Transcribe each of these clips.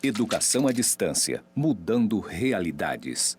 Educação à distância, mudando realidades.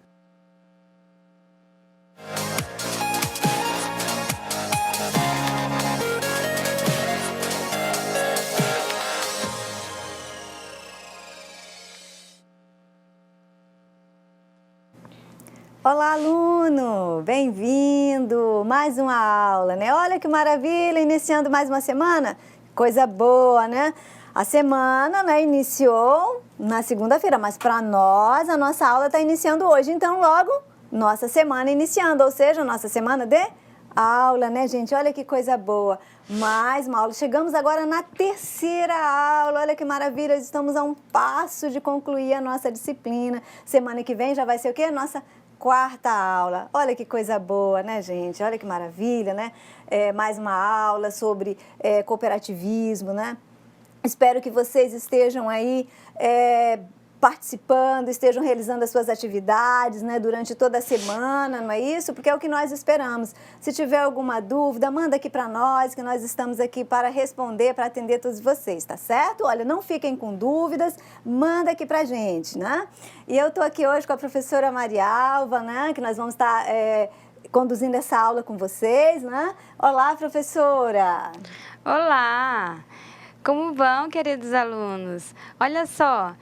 Olá, aluno! Bem-vindo! Mais uma aula, né? Olha que maravilha! Iniciando mais uma semana. Coisa boa, né? A semana, né, iniciou na segunda-feira, mas para nós, a nossa aula está iniciando hoje. Então, logo, nossa semana iniciando, ou seja, nossa semana de aula, né, gente? Olha que coisa boa! Mais uma aula. Chegamos agora na terceira aula. Olha que maravilha! Estamos a um passo de concluir a nossa disciplina. Semana que vem já vai ser o quê? Nossa quarta aula. Olha que coisa boa, né, gente? Olha que maravilha, né? Mais uma aula sobre cooperativismo, né? Espero que vocês estejam aí participando, estejam realizando as suas atividades, né, durante toda a semana, não é isso? Porque é o que nós esperamos. Se tiver alguma dúvida, manda aqui para nós, que nós estamos aqui para responder, para atender todos vocês, tá certo? Olha, não fiquem com dúvidas, manda aqui para a gente, né? E eu estou aqui hoje com a professora Marialva, né, que nós vamos estar conduzindo essa aula com vocês, né? Olá, professora! Olá! Como vão, queridos alunos? Olha só,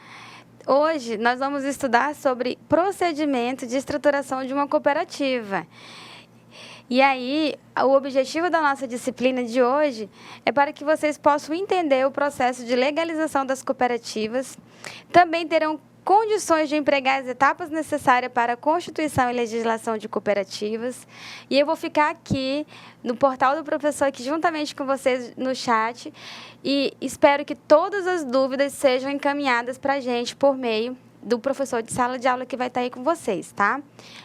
hoje nós vamos estudar sobre procedimento de estruturação de uma cooperativa. E aí, o objetivo da nossa disciplina de hoje é para que vocês possam entender o processo de legalização das cooperativas. Também terão condições de empregar as etapas necessárias para a constituição e legislação de cooperativas. E eu vou ficar aqui no portal do professor, aqui juntamente com vocês no chat, e espero que todas as dúvidas sejam encaminhadas para a gente por meio do professor de sala de aula que vai estar aí com vocês, tá?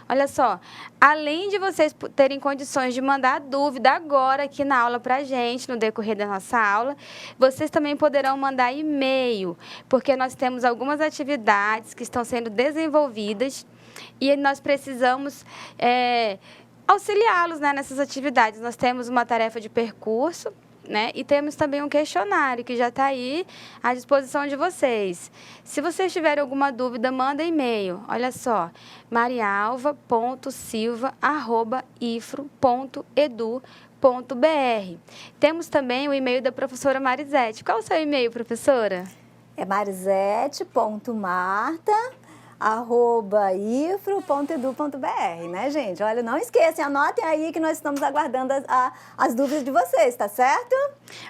Olha só, além de vocês terem condições de mandar dúvida agora aqui na aula para a gente, no decorrer da nossa aula, vocês também poderão mandar e-mail, porque nós temos algumas atividades que estão sendo desenvolvidas e nós precisamos auxiliá-los, né, nessas atividades. Nós temos uma tarefa de percurso, né? E temos também um questionário que já está aí à disposição de vocês. Se vocês tiverem alguma dúvida, manda e-mail. Olha só, marialva.silva@ifro.edu.br. Temos também o e-mail da professora Marisete. Qual é o seu e-mail, professora? É marisete.marta@ifro.edu.br, né, gente? Olha, não esqueçam, anotem aí que nós estamos aguardando as dúvidas de vocês, tá certo?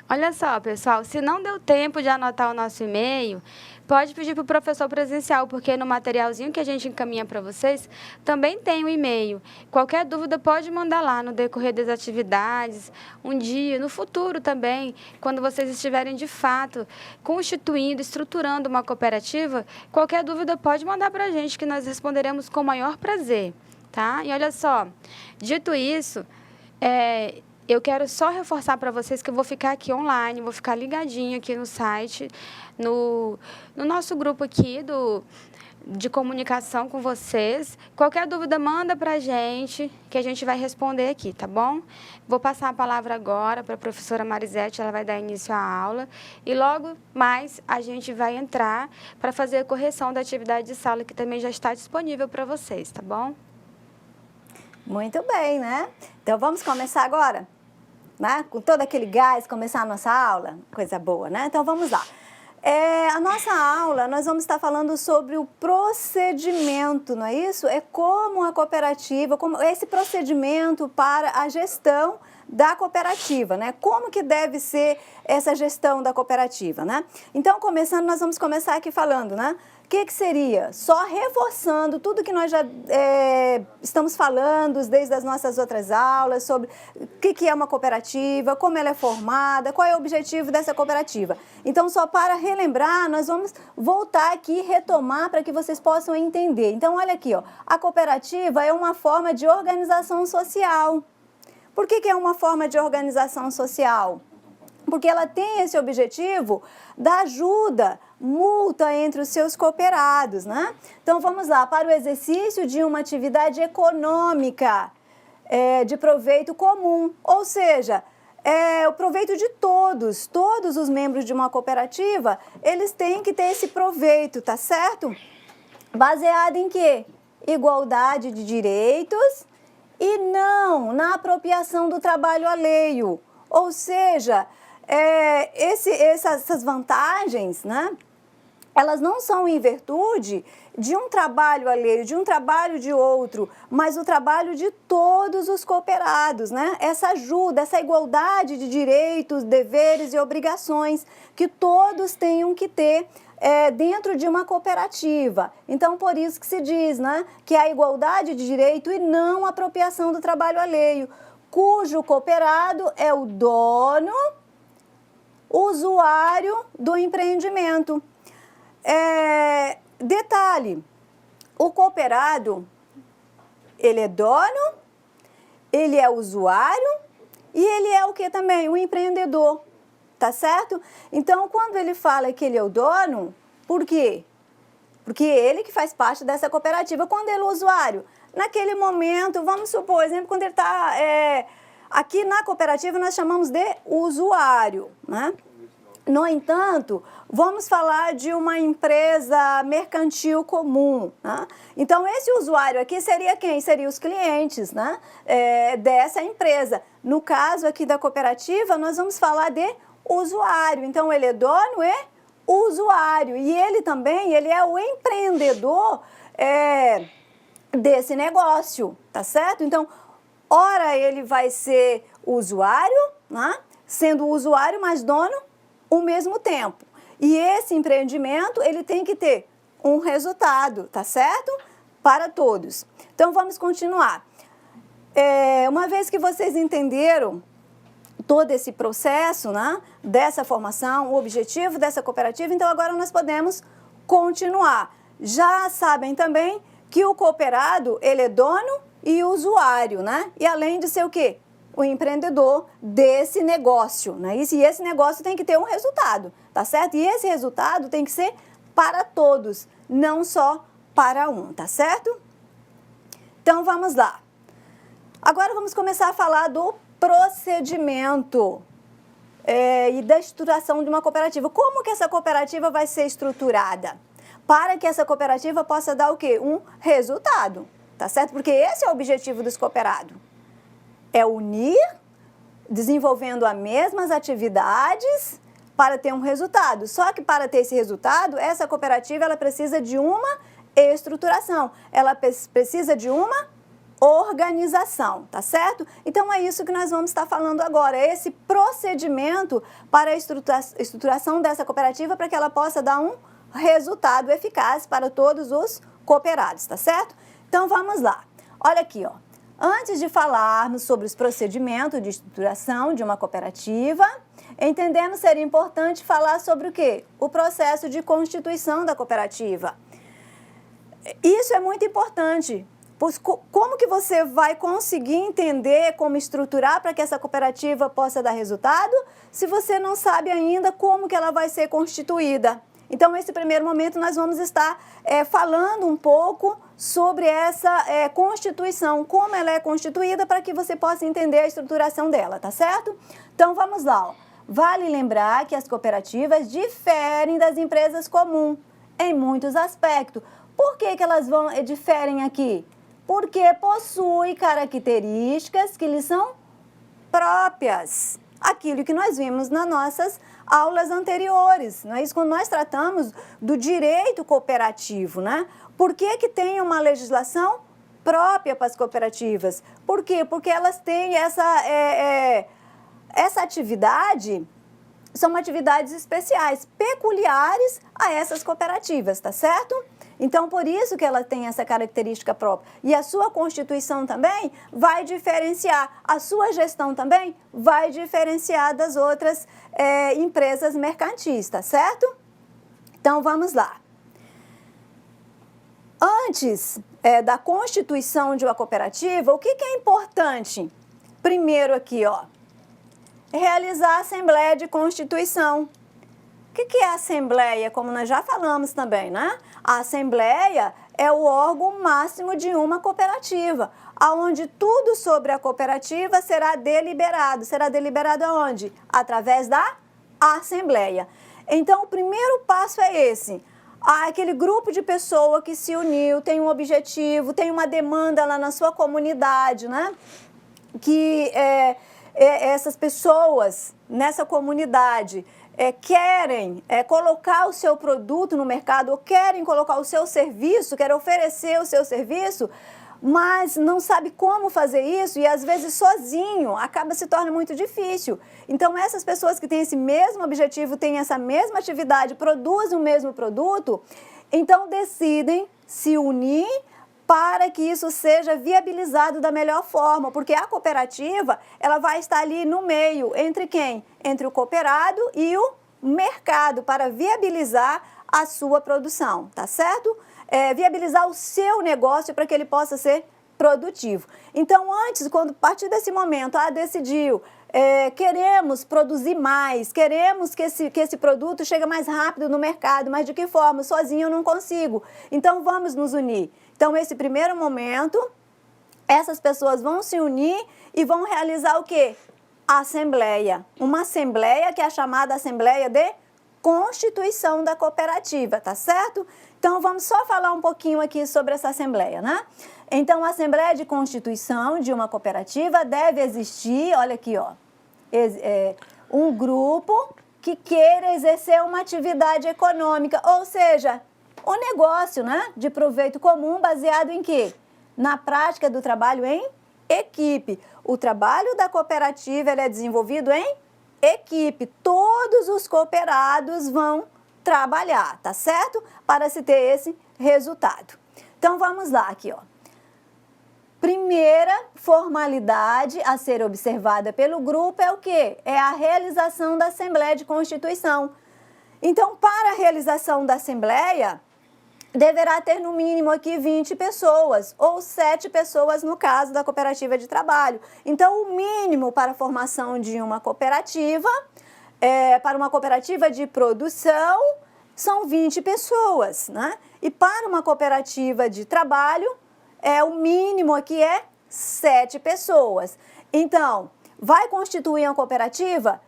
Olha só, pessoal, se não deu tempo de anotar o nosso e-mail, pode pedir para o professor presencial, porque no materialzinho que a gente encaminha para vocês, também tem o e-mail. Qualquer dúvida pode mandar lá no decorrer das atividades, um dia, no futuro também, quando vocês estiverem de fato constituindo, estruturando uma cooperativa, qualquer dúvida pode mandar para a gente, que nós responderemos com o maior prazer, tá? E olha só, dito isso, eu quero só reforçar para vocês que eu vou ficar aqui online, vou ficar ligadinho aqui no site, no nosso grupo aqui de comunicação com vocês. Qualquer dúvida, manda para a gente, que a gente vai responder aqui, tá bom? Vou passar a palavra agora para a professora Marisete, ela vai dar início à aula. E logo mais a gente vai entrar para fazer a correção da atividade de sala, que também já está disponível para vocês, tá bom? Muito bem, né? Então, vamos começar agora? Né? Com todo aquele gás, começar a nossa aula? Coisa boa, né? Então, vamos lá. A nossa aula, nós vamos estar falando sobre o procedimento, não é isso? É como a cooperativa, como esse procedimento para a gestão da cooperativa, né? Como que deve ser essa gestão da cooperativa, né? Então, começando, nós vamos começar aqui falando, né? O que seria? Só reforçando tudo que nós já estamos falando desde as nossas outras aulas sobre o que é uma cooperativa, como ela é formada, qual é o objetivo dessa cooperativa. Então, só para relembrar, nós vamos voltar aqui e retomar para que vocês possam entender. Então, olha aqui, ó, a cooperativa é uma forma de organização social. Por que é uma forma de organização social? Porque ela tem esse objetivo da ajuda mútua entre os seus cooperados, né? Então, vamos lá, para o exercício de uma atividade econômica de proveito comum, ou seja, o proveito de todos os membros de uma cooperativa, eles têm que ter esse proveito, tá certo? Baseado em quê? Igualdade de direitos e não na apropriação do trabalho alheio. Ou seja, essas vantagens, né, elas não são em virtude de um trabalho alheio, de um trabalho de outro, mas o trabalho de todos os cooperados, né? Essa ajuda, essa igualdade de direitos, deveres e obrigações que todos tenham que ter dentro de uma cooperativa. Então, por isso que se diz, né, que a igualdade de direito e não a apropriação do trabalho alheio, cujo cooperado é o dono, usuário do empreendimento. Detalhe, o cooperado, ele é dono, ele é usuário e ele é o que também? O empreendedor, tá certo? Então, quando ele fala que ele é o dono, por quê? Porque ele que faz parte dessa cooperativa. Quando ele é o usuário, naquele momento, vamos supor, por exemplo, quando ele está aqui na cooperativa, nós chamamos de usuário, né? No entanto, vamos falar de uma empresa mercantil comum, né? Então, esse usuário aqui seria quem? Seria os clientes, né, dessa empresa. No caso aqui da cooperativa, nós vamos falar de usuário. Então, ele é dono e usuário. E ele também, ele é o empreendedor desse negócio, tá certo? Então, ora ele vai ser usuário, né, sendo usuário, mas dono ao mesmo tempo. E esse empreendimento, ele tem que ter um resultado, tá certo? Para todos. Então, vamos continuar. Uma vez que vocês entenderam todo esse processo, né, dessa formação, o objetivo dessa cooperativa, então agora nós podemos continuar. Já sabem também que o cooperado, ele é dono e usuário, né? E além de ser o quê? O empreendedor desse negócio, né? E esse negócio tem que ter um resultado, tá certo? E esse resultado tem que ser para todos, não só para um, tá certo? Então, vamos lá. Agora vamos começar a falar do procedimento e da estruturação de uma cooperativa. Como que essa cooperativa vai ser estruturada? Para que essa cooperativa possa dar o quê? Um resultado, tá certo? Porque esse é o objetivo dos cooperados. É unir, desenvolvendo as mesmas atividades para ter um resultado. Só que para ter esse resultado, essa cooperativa ela precisa de uma estruturação, ela precisa de uma organização, tá certo? Então é isso que nós vamos estar falando agora, esse procedimento para a estruturação dessa cooperativa para que ela possa dar um resultado eficaz para todos os cooperados, tá certo? Então vamos lá. Olha aqui, ó. Antes de falarmos sobre os procedimentos de estruturação de uma cooperativa, entendemos seria importante falar sobre o quê? O processo de constituição da cooperativa. Isso é muito importante. Como que você vai conseguir entender como estruturar para que essa cooperativa possa dar resultado, se você não sabe ainda como que ela vai ser constituída? Então, nesse primeiro momento, nós vamos estar falando um pouco sobre essa constituição, como ela é constituída, para que você possa entender a estruturação dela, tá certo? Então, vamos lá. Ó. Vale lembrar que as cooperativas diferem das empresas comuns em muitos aspectos. Por que elas diferem aqui? Porque possuem características que lhes são próprias. Aquilo que nós vimos nas nossas aulas anteriores, não é isso? Quando nós tratamos do direito cooperativo, né? Por que tem uma legislação própria para as cooperativas? Por quê? Porque elas têm essa atividade, são atividades especiais, peculiares a essas cooperativas, tá certo? Então, por isso que ela tem essa característica própria. E a sua constituição também vai diferenciar, a sua gestão também vai diferenciar das outras empresas mercantis, tá certo? Então, vamos lá. Antes da constituição de uma cooperativa, o que é importante? Primeiro aqui, ó, realizar a Assembleia de Constituição. O que é a Assembleia? Como nós já falamos também, né? A Assembleia é o órgão máximo de uma cooperativa. aonde tudo sobre a cooperativa será deliberado. Será deliberado aonde? Através da assembleia. Então, o primeiro passo é esse. Aquele grupo de pessoas que se uniu, tem um objetivo, tem uma demanda lá na sua comunidade, né? Que essas pessoas nessa comunidade querem colocar o seu produto no mercado, ou querem colocar o seu serviço, querem oferecer o seu serviço, mas não sabe como fazer isso e às vezes sozinho se torna muito difícil. Então essas pessoas que têm esse mesmo objetivo, têm essa mesma atividade, produzem o mesmo produto, então decidem se unir para que isso seja viabilizado da melhor forma, porque a cooperativa ela vai estar ali no meio, entre quem? Entre o cooperado e o mercado, para viabilizar a sua produção, tá certo? Viabilizar o seu negócio para que ele possa ser produtivo. Então, a partir desse momento, decidiu, queremos produzir mais, queremos que esse produto chegue mais rápido no mercado, mas de que forma? Sozinho eu não consigo. Então, vamos nos unir. Então, esse primeiro momento, essas pessoas vão se unir e vão realizar o quê? A assembleia. Uma assembleia que é a chamada Assembleia de Constituição da Cooperativa, tá certo? Então, vamos só falar um pouquinho aqui sobre essa assembleia, né? Então, a Assembleia de Constituição de uma cooperativa deve existir, olha aqui, ó, um grupo que queira exercer uma atividade econômica, ou seja, um negócio, né, de proveito comum baseado em quê? Na prática do trabalho em equipe. O trabalho da cooperativa ele é desenvolvido em equipe. Todos os cooperados vão trabalhar, tá certo? Para se ter esse resultado. Então, vamos lá aqui, ó. Primeira formalidade a ser observada pelo grupo é o quê? É a realização da Assembleia de Constituição. Então, para a realização da Assembleia, deverá ter no mínimo aqui 20 pessoas, ou 7 pessoas no caso da cooperativa de trabalho. Então, o mínimo para a formação de uma cooperativa, para uma cooperativa de produção, são 20 pessoas, né? E para uma cooperativa de trabalho, o mínimo aqui é 7 pessoas. Então, vai constituir uma cooperativa,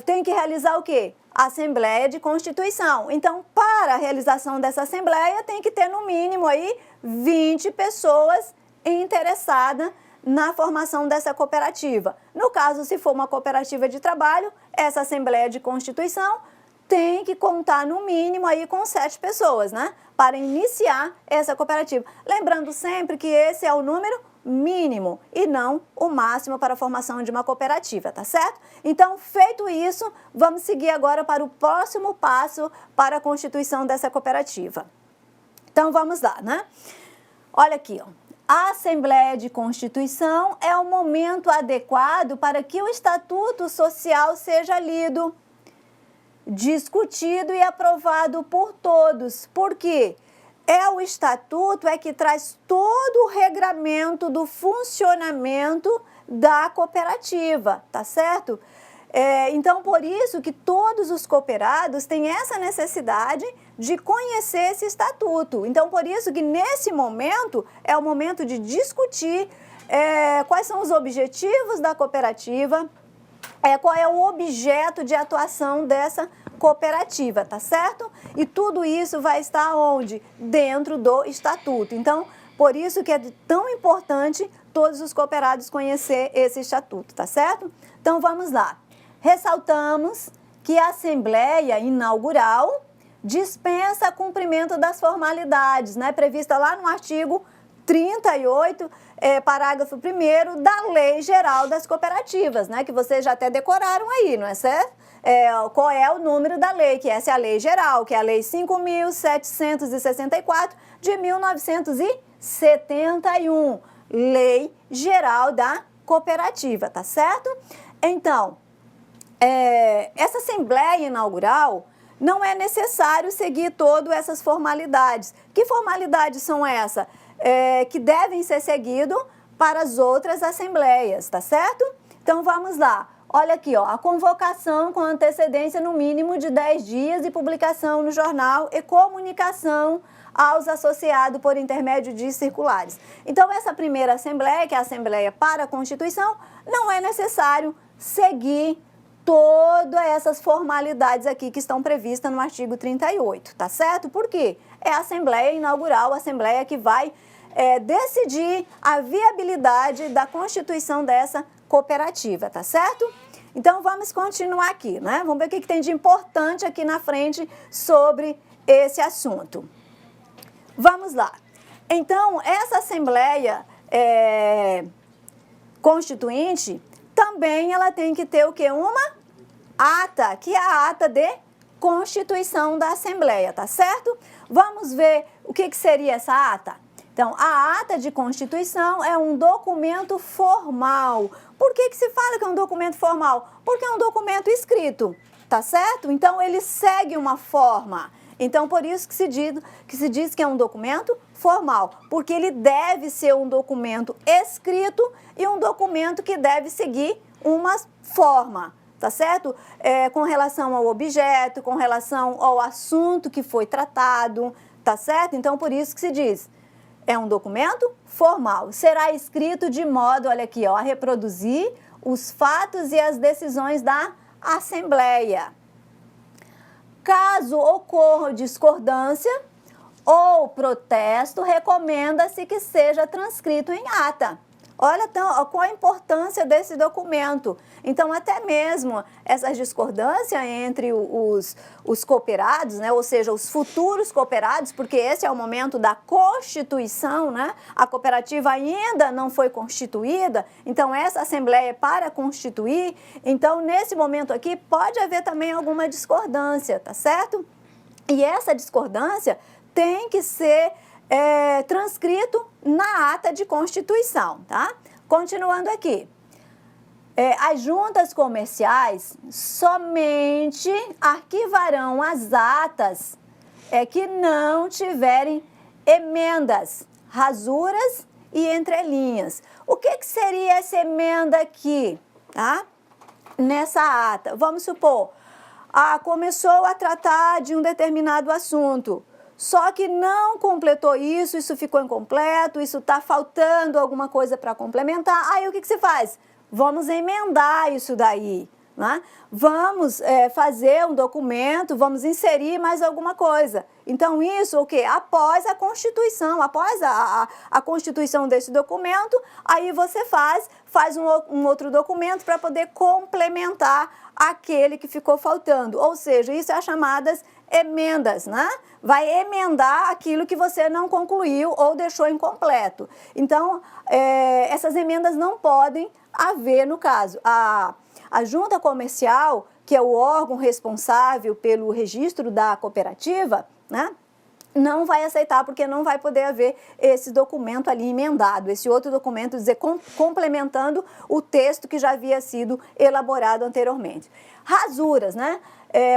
tem que realizar o quê? Assembleia de Constituição. Então, para a realização dessa assembleia, tem que ter no mínimo aí 20 pessoas interessadas na formação dessa cooperativa. No caso, se for uma cooperativa de trabalho, essa Assembleia de Constituição tem que contar no mínimo aí com 7 pessoas, né? Para iniciar essa cooperativa. Lembrando sempre que esse é o número mínimo e não o máximo para a formação de uma cooperativa, tá certo? Então, feito isso, vamos seguir agora para o próximo passo para a constituição dessa cooperativa. Então, vamos lá, né? Olha aqui, ó. A Assembleia de Constituição é o momento adequado para que o Estatuto Social seja lido, discutido e aprovado por todos. Por quê? O estatuto que traz todo o regramento do funcionamento da cooperativa, tá certo? Então, por isso que todos os cooperados têm essa necessidade de conhecer esse estatuto. Então, por isso que nesse momento é o momento de discutir quais são os objetivos da cooperativa, qual é o objeto de atuação dessa cooperativa, tá certo? E tudo isso vai estar onde? Dentro do estatuto. Então, por isso que é tão importante todos os cooperados conhecer esse estatuto, tá certo? Então, vamos lá. Ressaltamos que a Assembleia Inaugural dispensa cumprimento das formalidades, né? Prevista lá no artigo 38, parágrafo 1º da Lei Geral das Cooperativas, né? Que vocês já até decoraram aí, não é certo? Qual é o número da lei, que essa é a Lei Geral, que é a Lei 5.764 de 1971, Lei Geral da Cooperativa, tá certo? Então, essa Assembleia Inaugural não é necessário seguir todas essas formalidades. Que formalidades são essas? Que devem ser seguidas para as outras assembleias, tá certo? Então, vamos lá. Olha aqui, ó, a convocação com antecedência no mínimo de 10 dias e publicação no jornal e comunicação aos associados por intermédio de circulares. Então, essa primeira assembleia, que é a Assembleia para a Constituição, não é necessário seguir todas essas formalidades aqui que estão previstas no artigo 38, tá certo? Por quê? É a Assembleia Inaugural, a Assembleia que vai decidir a viabilidade da constituição dessa cooperativa, tá certo? Então, vamos continuar aqui, né? Vamos ver o que tem de importante aqui na frente sobre esse assunto. Vamos lá. Então, essa Assembleia Constituinte, também ela tem que ter o quê? Uma ata, que é a ata de constituição da Assembleia, tá certo? Vamos ver o que seria essa ata? Então, a ata de constituição é um documento formal. Por que se fala que é um documento formal? Porque é um documento escrito, tá certo? Então, ele segue uma forma. Então, por isso que se diz que é um documento formal, porque ele deve ser um documento escrito e um documento que deve seguir uma forma, tá certo? Com relação ao objeto, com relação ao assunto que foi tratado, tá certo? Então, por isso que se diz, é um documento formal. Será escrito de modo, olha aqui, ó, a reproduzir os fatos e as decisões da Assembleia. Caso ocorra discordância ou protesto, recomenda-se que seja transcrito em ata. Olha então, qual a importância desse documento. Então, até mesmo essa discordância entre os cooperados, né, ou seja, os futuros cooperados, porque esse é o momento da constituição, né? A cooperativa ainda não foi constituída, então essa assembleia é para constituir. Então, nesse momento aqui, pode haver também alguma discordância, tá certo? E essa discordância tem que ser transcrito na ata de constituição, tá? Continuando aqui. As juntas comerciais somente arquivarão as atas que não tiverem emendas, rasuras e entrelinhas. O que seria essa emenda aqui, tá? Nessa ata? Vamos supor, começou a tratar de um determinado assunto, só que não completou isso ficou incompleto, isso está faltando alguma coisa para complementar. Aí o que se faz? Vamos emendar isso daí, né? Vamos fazer um documento, vamos inserir mais alguma coisa. Então isso o quê? Após a Constituição, após a constituição desse documento, aí você faz um outro documento para poder complementar aquele que ficou faltando. Ou seja, isso é as chamadas emendas, né? Vai emendar aquilo que você não concluiu ou deixou incompleto. Então, essas emendas não podem haver no caso. A junta comercial, que é o órgão responsável pelo registro da cooperativa, né? Não vai aceitar, porque não vai poder haver esse documento ali emendado, esse outro documento, complementando o texto que já havia sido elaborado anteriormente. Rasuras, né?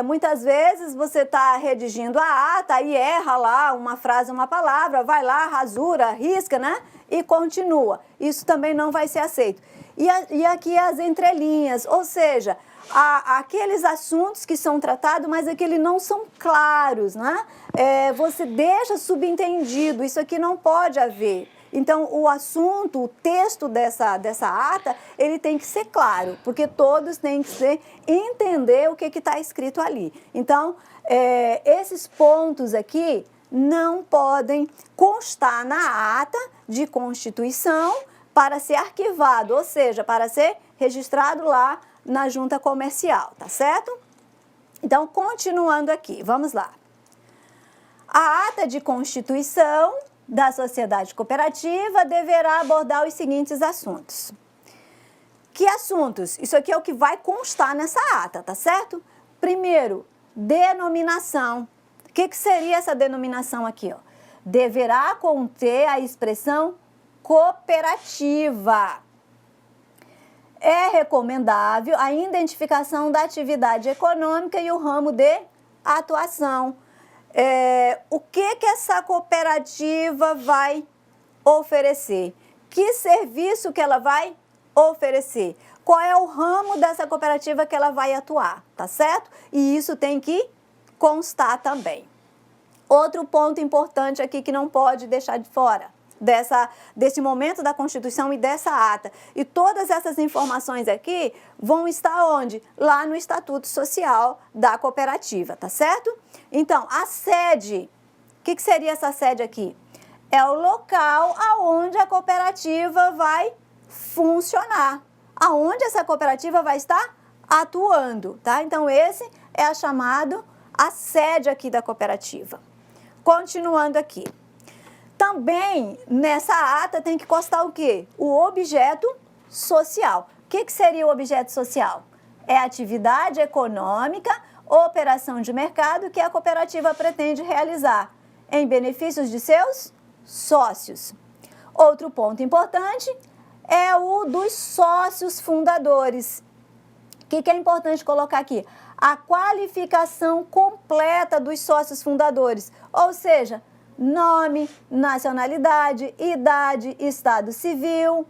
Muitas vezes você está redigindo a ata e erra lá uma frase, uma palavra, vai lá, rasura, risca, né? E continua. Isso também não vai ser aceito. E aqui as entrelinhas, ou seja, aqueles assuntos que são tratados, mas aqueles não são claros, né? Você deixa subentendido, isso aqui não pode haver. Então, o assunto, o texto dessa ata, ele tem que ser claro, porque todos têm que entender o que está escrito ali. Então, esses pontos aqui não podem constar na ata de constituição para ser arquivado, ou seja, para ser registrado lá na junta comercial, tá certo? Então, continuando aqui, vamos lá. A ata de constituição da sociedade cooperativa deverá abordar os seguintes assuntos. Que assuntos? Isso aqui é o que vai constar nessa ata, tá certo? Primeiro, denominação. O que seria essa denominação aqui, ó? Deverá conter a expressão cooperativa. É recomendável a identificação da atividade econômica e o ramo de atuação. O que essa cooperativa vai oferecer? Que serviço que ela vai oferecer? qual é o ramo dessa cooperativa que ela vai atuar, tá certo? E isso tem que constar também. Outro ponto importante aqui que não pode deixar de fora desse momento da Constituição e dessa ata. E todas essas informações aqui vão estar onde? Lá no Estatuto Social da cooperativa, tá certo? Então, a sede, o que seria essa sede aqui? É o local aonde a cooperativa vai funcionar, aonde essa cooperativa vai estar atuando, tá? Então, esse é a sede aqui da cooperativa. Continuando aqui. Também, nessa ata, tem que constar o quê? O objeto social. O que seria o objeto social? É a atividade econômica, operação de mercado que a cooperativa pretende realizar em benefícios de seus sócios. Outro ponto importante é o dos sócios fundadores. O que é importante colocar aqui? A qualificação completa dos sócios fundadores, ou seja, nome, nacionalidade, idade, estado civil,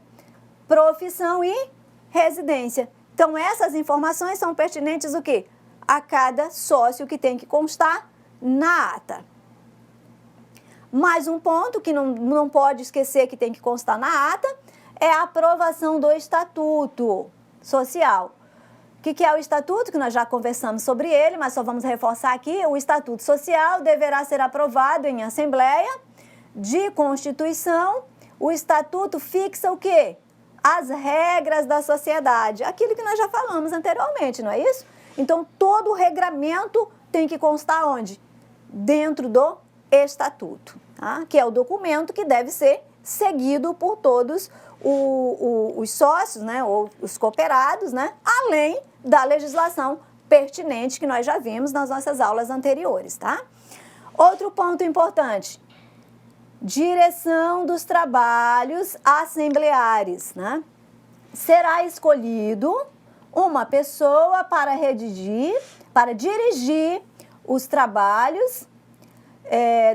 profissão e residência. Então, essas informações são pertinentes o quê? A cada sócio que tem que constar na ata. Mais um ponto que não pode esquecer que tem que constar na ata é a aprovação do Estatuto Social. O que é o Estatuto? Que nós já conversamos sobre ele, mas só vamos reforçar aqui. O Estatuto Social deverá ser aprovado em Assembleia de Constituição. O Estatuto fixa o quê? As regras da sociedade. Aquilo que nós já falamos anteriormente, não é isso? Então, todo o regramento tem que constar onde? Dentro do Estatuto, tá? Que é o documento que deve ser seguido por todos os sócios, né, ou os cooperados, né, além da legislação pertinente que nós já vimos nas nossas aulas anteriores, tá? Outro ponto importante, direção dos trabalhos assembleares, né? Será escolhido uma pessoa para dirigir os trabalhos,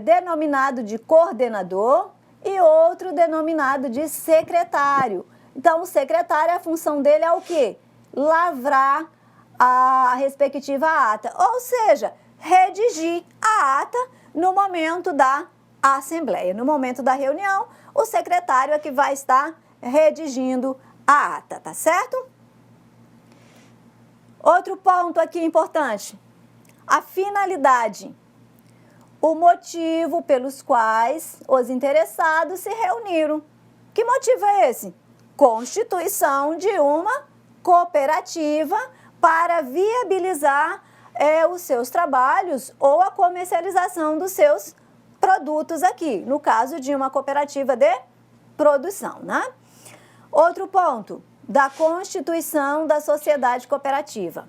denominado de coordenador, e outro denominado de secretário. Então, o secretário, a função dele é o quê? Lavrar a respectiva ata, ou seja, redigir a ata no momento da assembleia. No momento da reunião, o secretário é que vai estar redigindo a ata, tá certo? Outro ponto aqui importante, a finalidade. O motivo pelos quais os interessados se reuniram. Que motivo é esse? Constituição de uma cooperativa para viabilizar os seus trabalhos ou a comercialização dos seus produtos aqui, no caso de uma cooperativa de produção, né? Outro ponto, da Constituição da Sociedade Cooperativa.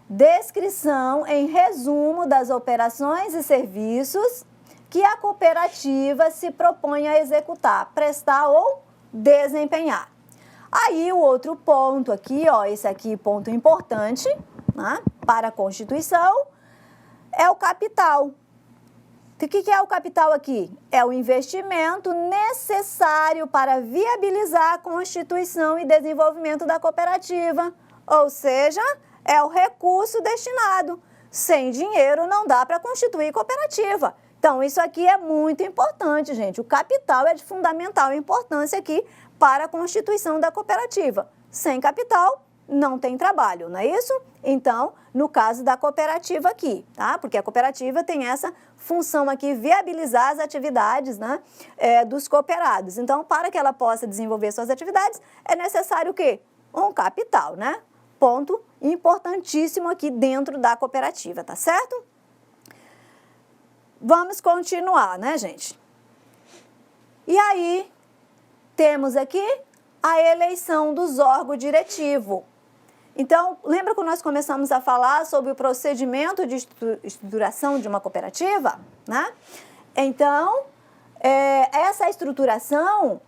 Descrição em resumo das operações e serviços que a cooperativa se propõe a executar, prestar ou desempenhar. Aí o outro ponto aqui, ó, esse aqui ponto importante, né, para a Constituição, é o capital. O que é o capital aqui? É o investimento necessário para viabilizar a constituição e desenvolvimento da cooperativa, ou seja, é o recurso destinado. Sem dinheiro não dá para constituir cooperativa. Então, isso aqui é muito importante, gente. O capital é de fundamental importância aqui para a constituição da cooperativa. Sem capital, não tem trabalho, não é isso? Então, no caso da cooperativa aqui, tá? Porque a cooperativa tem essa função aqui, viabilizar as atividades, né, dos cooperados. Então, para que ela possa desenvolver suas atividades, é necessário o quê? Um capital, né? Ponto importantíssimo aqui dentro da cooperativa, tá certo? Vamos continuar, né, gente? E aí, temos aqui a eleição dos órgãos diretivos. Então, lembra quando nós começamos a falar sobre o procedimento de estruturação de uma cooperativa, né? Então, essa estruturação,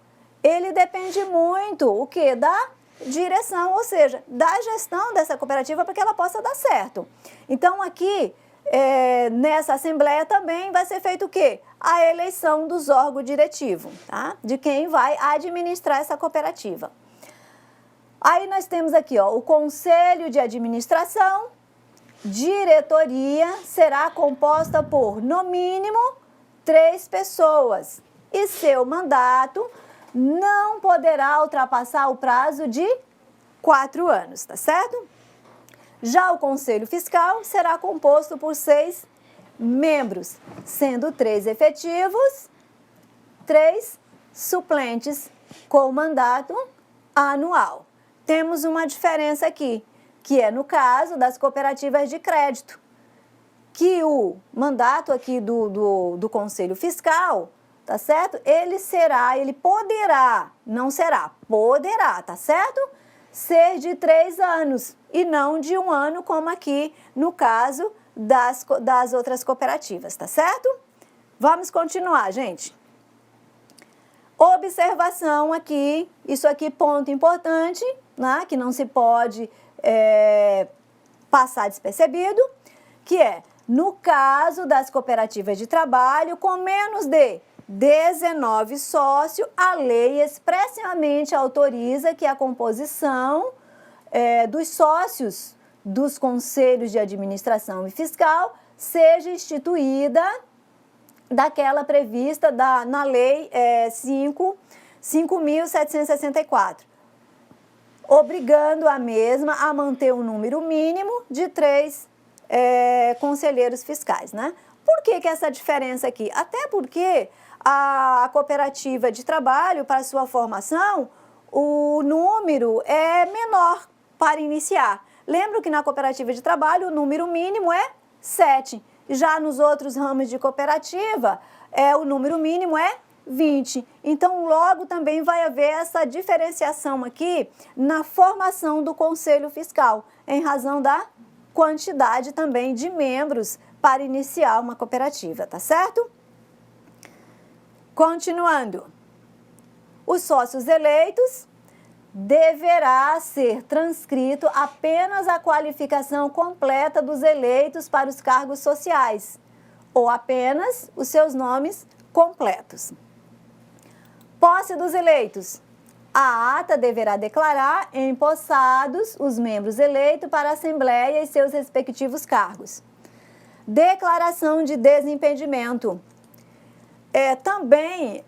ele depende muito, o quê? Da direção, ou seja, da gestão dessa cooperativa para que ela possa dar certo. Então, aqui, nessa assembleia também vai ser feito o quê? A eleição dos órgãos diretivos, tá? De quem vai administrar essa cooperativa. Aí nós temos aqui, ó, o conselho de administração, diretoria será composta por, no mínimo, 3 pessoas e seu mandato não poderá ultrapassar o prazo de 4 anos, tá certo? Já o Conselho Fiscal será composto por 6 membros, sendo 3 efetivos, 3 suplentes com mandato anual. Temos uma diferença aqui, que é no caso das cooperativas de crédito, que o mandato aqui do Conselho Fiscal, tá certo? Ele poderá, não será, poderá, tá certo? Ser de 3 anos e não de 1 ano, como aqui no caso das outras cooperativas, tá certo? Vamos continuar, gente. Observação aqui, isso aqui ponto importante, né, que não se pode passar despercebido, que é, no caso das cooperativas de trabalho, com menos de 19 sócios, a lei expressamente autoriza que a composição dos sócios dos conselhos de administração e fiscal seja instituída daquela prevista na lei 5.764, obrigando a mesma a manter um número mínimo de 3 conselheiros fiscais, né? Por que essa diferença aqui? Até porque a cooperativa de trabalho, para sua formação, o número é menor para iniciar. Lembro que na cooperativa de trabalho o número mínimo é 7. Já nos outros ramos de cooperativa, o número mínimo é 20. Então, logo também vai haver essa diferenciação aqui na formação do Conselho Fiscal, em razão da quantidade também de membros para iniciar uma cooperativa, tá certo? Continuando. Os sócios eleitos deverá ser transcrito apenas a qualificação completa dos eleitos para os cargos sociais, ou apenas os seus nomes completos. Posse dos eleitos. A ata deverá declarar empossados os membros eleitos para a Assembleia e seus respectivos cargos. Declaração de desimpedimento. Também,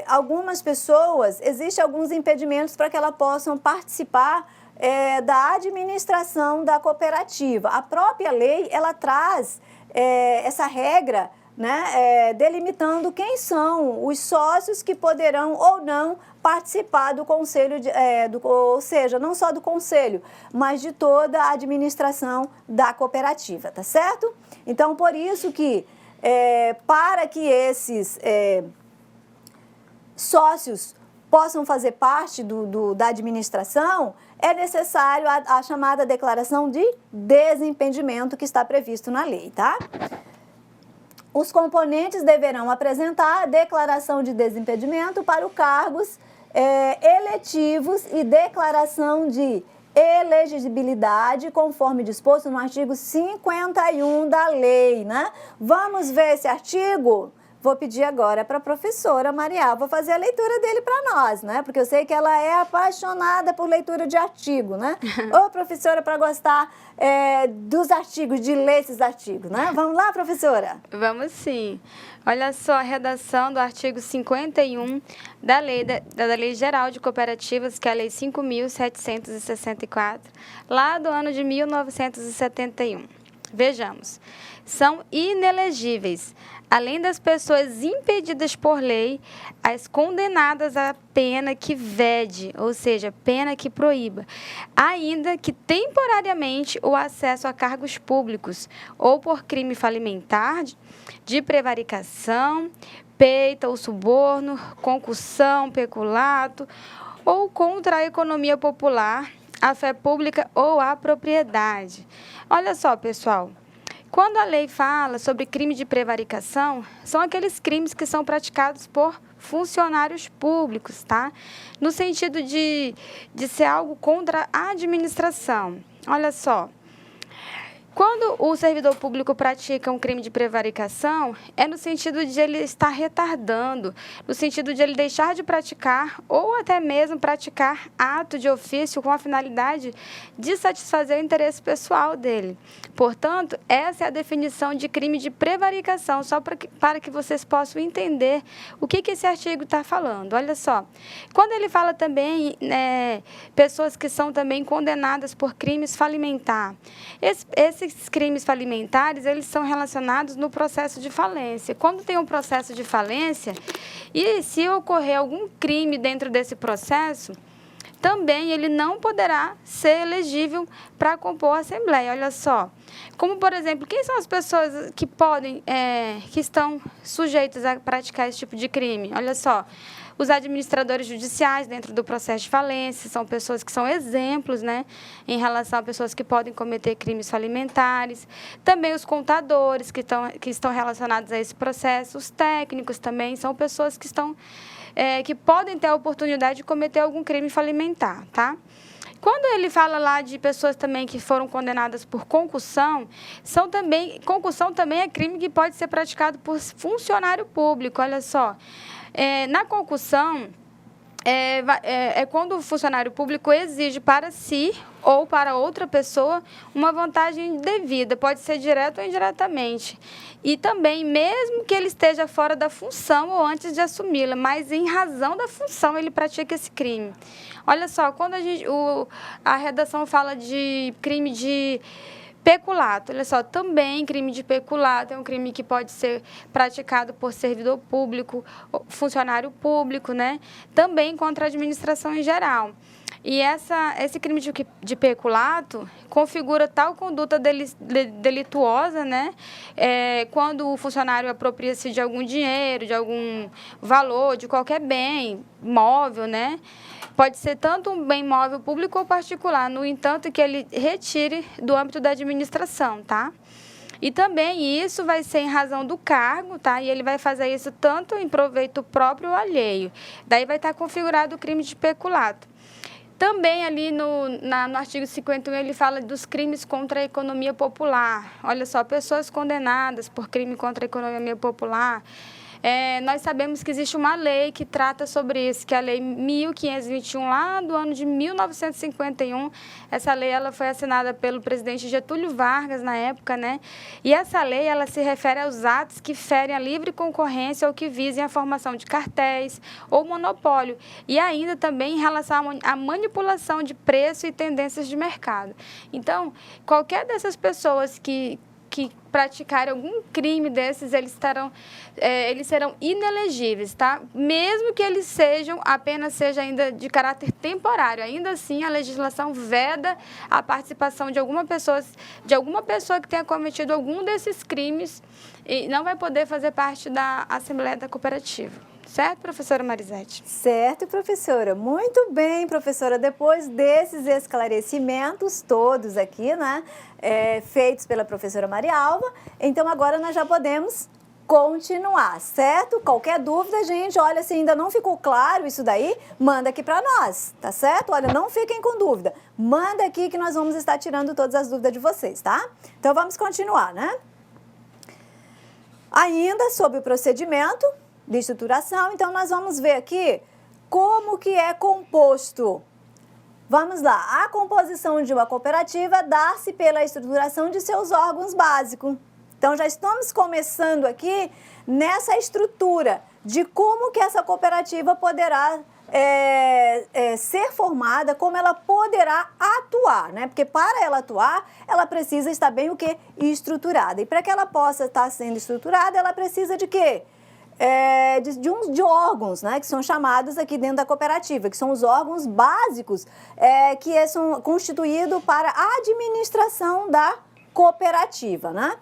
algumas pessoas, existem alguns impedimentos para que elas possam participar da administração da cooperativa. A própria lei, ela traz essa regra, né, delimitando quem são os sócios que poderão ou não participar do conselho, ou seja, não só do conselho, mas de toda a administração da cooperativa, tá certo? Então, por isso que para que esses sócios possam fazer parte da administração, é necessário a chamada declaração de desimpedimento que está previsto na lei, tá? Os componentes deverão apresentar a declaração de desimpedimento para os cargos eletivos e declaração de elegibilidade, conforme disposto no artigo 51 da lei, né? Vamos ver esse artigo? Vou pedir agora para a professora Maria, vou fazer a leitura dele para nós, né? Porque eu sei que ela é apaixonada por leitura de artigo, né? Ô, professora, para gostar dos artigos, de ler esses artigos, né? Vamos lá, professora? Vamos sim. Olha só a redação do artigo 51 da Lei Geral de Cooperativas, que é a Lei 5.764, lá do ano de 1971. Vejamos. São inelegíveis, além das pessoas impedidas por lei, as condenadas à pena que vede, ou seja, pena que proíba, ainda que temporariamente o acesso a cargos públicos, ou por crime falimentar, de prevaricação, peita ou suborno, concussão, peculato, ou contra a economia popular, a fé pública ou a propriedade. Olha só, pessoal. Quando a lei fala sobre crime de prevaricação, são aqueles crimes que são praticados por funcionários públicos, tá? No sentido de ser algo contra a administração. Olha só, quando o servidor público pratica um crime de prevaricação, é no sentido de ele estar retardando, no sentido de ele deixar de praticar ou até mesmo praticar ato de ofício com a finalidade de satisfazer o interesse pessoal dele. Portanto, essa é a definição de crime de prevaricação, só para que vocês possam entender o que esse artigo está falando. Olha só, quando ele fala também pessoas que são também condenadas por crimes falimentar, esses crimes falimentares, eles são relacionados no processo de falência. Quando tem um processo de falência, e se ocorrer algum crime dentro desse processo, também ele não poderá ser elegível para compor a Assembleia. Olha só, como, por exemplo, quem são as pessoas que podem, que estão sujeitas a praticar esse tipo de crime? Olha só, os administradores judiciais dentro do processo de falência são pessoas que são exemplos, né, em relação a pessoas que podem cometer crimes falimentares. Também os contadores que estão relacionados a esse processo. Os técnicos também são pessoas que que podem ter a oportunidade de cometer algum crime falimentar, tá? Quando ele fala lá de pessoas também que foram condenadas por concussão, concussão também é crime que pode ser praticado por funcionário público. Olha só, na concussão, é quando o funcionário público exige para si ou para outra pessoa uma vantagem devida, pode ser direto ou indiretamente. E também, mesmo que ele esteja fora da função ou antes de assumi-la, mas em razão da função ele pratica esse crime. Olha só, quando a redação fala de crime de peculato, olha só, também crime de peculato é um crime que pode ser praticado por servidor público, funcionário público, né? Também contra a administração em geral. E esse crime de peculato configura tal conduta delituosa, né? Quando o funcionário apropria-se de algum dinheiro, de algum valor, de qualquer bem móvel, né? Pode ser tanto um bem móvel público ou particular, no entanto, que ele retire do âmbito da administração, tá? E também isso vai ser em razão do cargo, tá? E ele vai fazer isso tanto em proveito próprio ou alheio. Daí vai estar configurado o crime de peculato. Também ali no artigo 51 ele fala dos crimes contra a economia popular. Olha só, pessoas condenadas por crime contra a economia popular. Nós sabemos que existe uma lei que trata sobre isso, que é a Lei 1521, lá do ano de 1951. Essa lei ela foi assinada pelo presidente Getúlio Vargas na época, né? E essa lei ela se refere aos atos que ferem a livre concorrência ou que visem a formação de cartéis ou monopólio. E ainda também em relação à manipulação de preço e tendências de mercado. Então, qualquer dessas pessoas que praticarem algum crime desses, eles serão inelegíveis, tá? Mesmo que eles seja ainda de caráter temporário. Ainda assim, a legislação veda a participação de alguma pessoa que tenha cometido algum desses crimes e não vai poder fazer parte da Assembleia da Cooperativa. Certo, professora Marisete? Certo, professora. Muito bem, professora. Depois desses esclarecimentos todos aqui, né, feitos pela professora Marialva, então agora nós já podemos continuar, certo? Qualquer dúvida, gente, olha, se ainda não ficou claro isso daí, manda aqui para nós, tá certo? Olha, não fiquem com dúvida. Manda aqui que nós vamos estar tirando todas as dúvidas de vocês, tá? Então vamos continuar, né? Ainda sobre o procedimento de estruturação, então nós vamos ver aqui como que é composto. Vamos lá, a composição de uma cooperativa dá-se pela estruturação de seus órgãos básicos. Então já estamos começando aqui nessa estrutura de como que essa cooperativa poderá ser formada, como ela poderá atuar, né? Porque para ela atuar, ela precisa estar bem o quê? Estruturada. E para que ela possa estar sendo estruturada, ela precisa de quê? De órgãos, né, que são chamados aqui dentro da cooperativa, que são os órgãos básicos que são constituídos para a administração da cooperativa, né?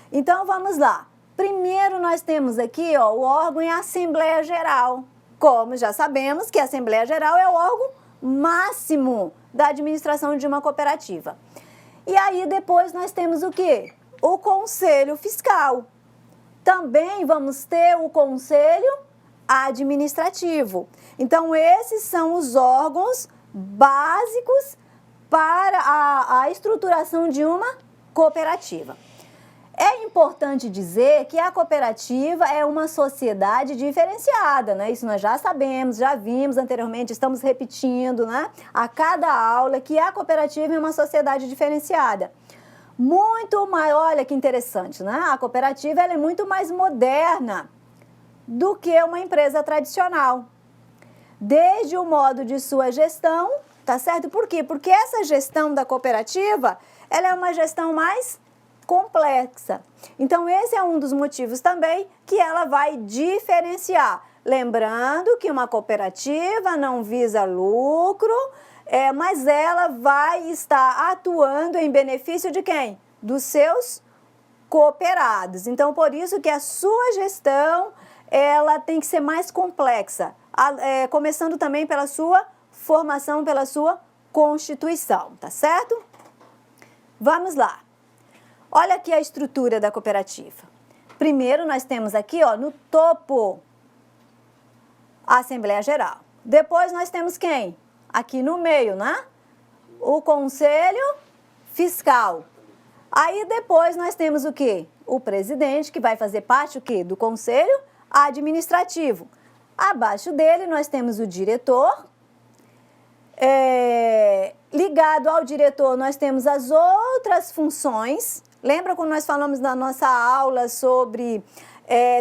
Então, vamos lá. Primeiro, nós temos aqui o órgão e a Assembleia Geral. Como já sabemos que a Assembleia Geral é o órgão máximo da administração de uma cooperativa. E aí, depois, nós temos o quê? O Conselho Fiscal. Também vamos ter o Conselho Administrativo. Então, esses são os órgãos básicos para a estruturação de uma cooperativa. É importante dizer que a cooperativa é uma sociedade diferenciada, né? Isso nós já sabemos, já vimos anteriormente, estamos repetindo, né? A cada aula que a cooperativa é uma sociedade diferenciada. Muito mais, olha que interessante, né? A cooperativa ela é muito mais moderna do que uma empresa tradicional. Desde o modo de sua gestão, tá certo? Por quê? Porque essa gestão da cooperativa, ela é uma gestão mais complexa. Então, esse é um dos motivos também que ela vai diferenciar. Lembrando que uma cooperativa não visa lucro, mas ela vai estar atuando em benefício de quem? Dos seus cooperados. Então, por isso que a sua gestão, ela tem que ser mais complexa, começando também pela sua formação, pela sua constituição, tá certo? Vamos lá. Olha aqui a estrutura da cooperativa. Primeiro, nós temos aqui, ó, no topo, a Assembleia Geral. Depois, nós temos quem? Aqui no meio, né? O Conselho Fiscal. Aí, depois, nós temos o quê? O presidente, que vai fazer parte, o quê? Do Conselho Administrativo. Abaixo dele, nós temos o diretor. Ligado ao diretor, nós temos as outras funções. Lembra quando nós falamos na nossa aula sobre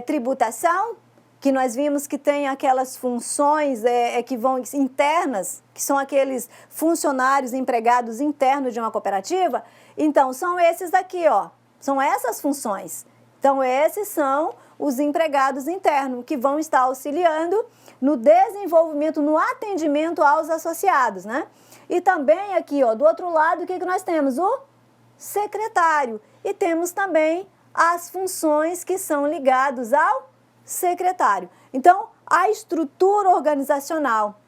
tributação? Que nós vimos que tem aquelas funções que vão internas, que são aqueles funcionários, empregados internos de uma cooperativa. Então, são esses daqui, ó. São essas funções. Então, esses são os empregados internos que vão estar auxiliando no desenvolvimento, no atendimento aos associados, né? E também aqui, ó, do outro lado, o que nós temos? O secretário. E temos também as funções que são ligadas ao secretário. Então, a estrutura organizacional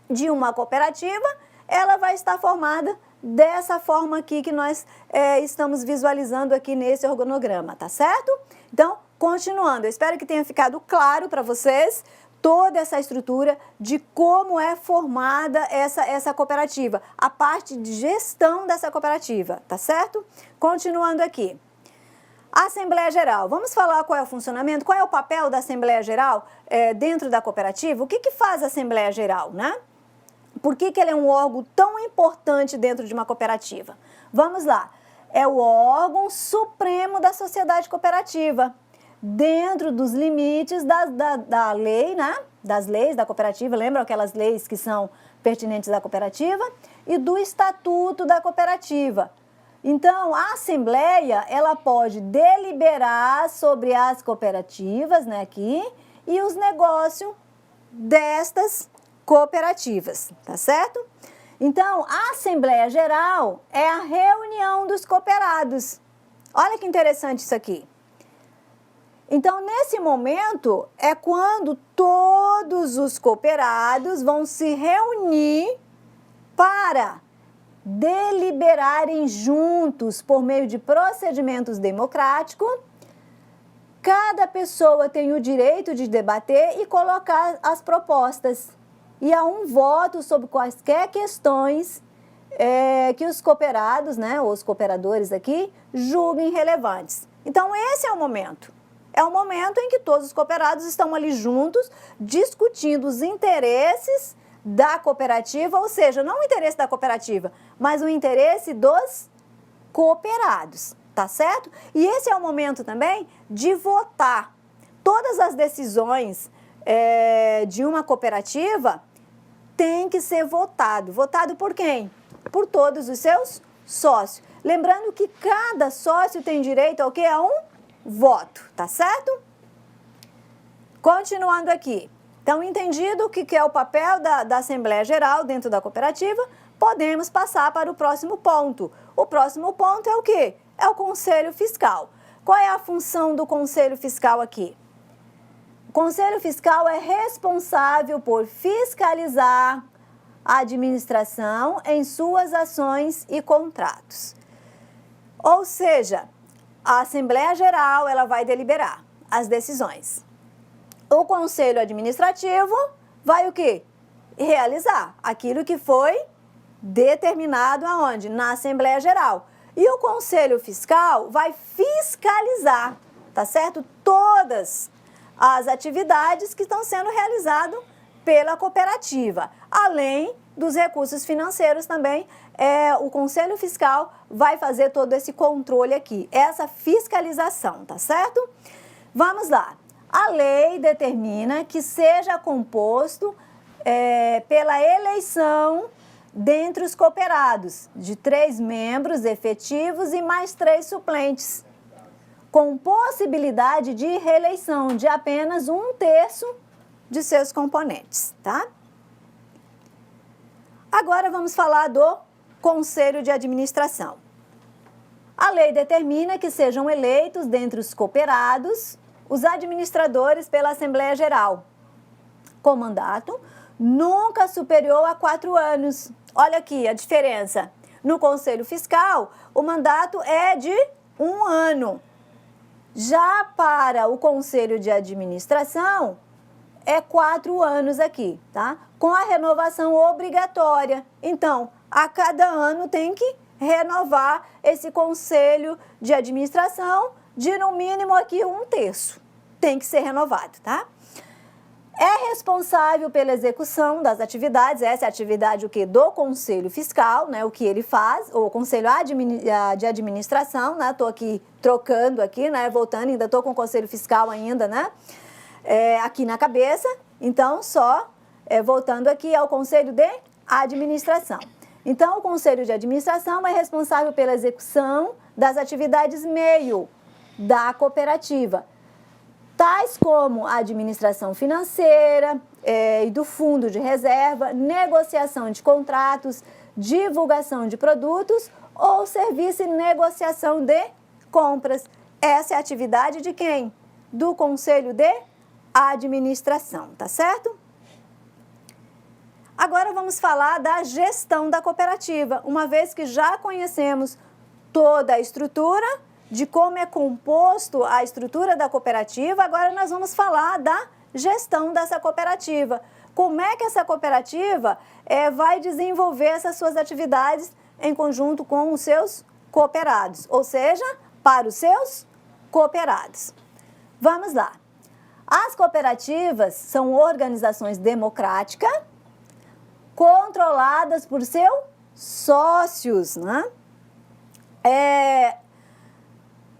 de uma cooperativa, ela vai estar formada dessa forma aqui que nós estamos visualizando aqui nesse organograma, tá certo? Então, continuando, eu espero que tenha ficado claro para vocês toda essa estrutura de como é formada essa cooperativa, a parte de gestão dessa cooperativa, tá certo? Continuando aqui. Assembleia Geral. Vamos falar qual é o funcionamento, qual é o papel da Assembleia Geral dentro da cooperativa? O que faz a Assembleia Geral, né? Por que ele é um órgão tão importante dentro de uma cooperativa? Vamos lá. É o órgão supremo da sociedade cooperativa, dentro dos limites da lei, né? Das leis da cooperativa, lembram aquelas leis que são pertinentes à cooperativa? E do estatuto da cooperativa. Então, a Assembleia, ela pode deliberar sobre as cooperativas, né, aqui, e os negócios destas cooperativas, tá certo? Então, a Assembleia Geral é a reunião dos cooperados. Olha que interessante isso aqui. Então, nesse momento, é quando todos os cooperados vão se reunir para deliberarem juntos por meio de procedimentos democráticos. Cada pessoa tem o direito de debater e colocar as propostas. E há um voto sobre quaisquer questões que os cooperados, né, os cooperadores aqui, julguem relevantes. Então, esse é o momento. É o momento em que todos os cooperados estão ali juntos, discutindo os interesses da cooperativa, ou seja, não o interesse da cooperativa, mas o interesse dos cooperados, tá certo? E esse é o momento também de votar. Todas as decisões de uma cooperativa têm que ser votado. Votado por quem? Por todos os seus sócios. Lembrando que cada sócio tem direito ao quê? A um voto, tá certo? Continuando aqui. Então, entendido o que é o papel da Assembleia Geral dentro da cooperativa, podemos passar para o próximo ponto. O próximo ponto é o quê? É o Conselho Fiscal. Qual é a função do Conselho Fiscal aqui? O Conselho Fiscal é responsável por fiscalizar a administração em suas ações e contratos. Ou seja, a Assembleia Geral ela vai deliberar as decisões. O Conselho Administrativo vai o quê? Realizar aquilo que foi determinado aonde? Na Assembleia Geral. E o Conselho Fiscal vai fiscalizar, tá certo? Todas as atividades que estão sendo realizadas pela cooperativa, além dos recursos financeiros também, o Conselho Fiscal vai fazer todo esse controle aqui, essa fiscalização, tá certo? Vamos lá. A lei determina que seja composto pela eleição dentre os cooperados, de 3 membros efetivos e mais 3 suplentes, com possibilidade de reeleição de apenas 1/3 de seus componentes, tá? Agora vamos falar do Conselho de Administração. A lei determina que sejam eleitos dentre os cooperados os administradores pela Assembleia Geral, com mandato nunca superior a 4 anos. Olha aqui a diferença. No Conselho Fiscal, o mandato é de 1 ano. Já para o Conselho de Administração, é 4 anos aqui, tá? Com a renovação obrigatória. Então, a cada ano tem que renovar esse Conselho de Administração de, no mínimo, aqui 1/3. Tem que ser renovado, tá? É responsável pela execução das atividades, essa é a atividade do Conselho Fiscal, né, o que ele faz, o Conselho de Administração, né, estou aqui trocando aqui, né, voltando, ainda estou com o Conselho Fiscal ainda, né, aqui na cabeça, então só voltando aqui ao Conselho de Administração. Então, o Conselho de Administração é responsável pela execução das atividades meio da cooperativa, tais como a administração financeira e do fundo de reserva, negociação de contratos, divulgação de produtos ou serviço e negociação de compras. Essa é a atividade de quem? Do Conselho de Administração, tá certo? Agora vamos falar da gestão da cooperativa, uma vez que já conhecemos toda a estrutura, de como é composto a estrutura da cooperativa, agora nós vamos falar da gestão dessa cooperativa. Como é que essa cooperativa vai desenvolver essas suas atividades em conjunto com os seus cooperados, ou seja, para os seus cooperados. Vamos lá. As cooperativas são organizações democráticas controladas por seus sócios, né?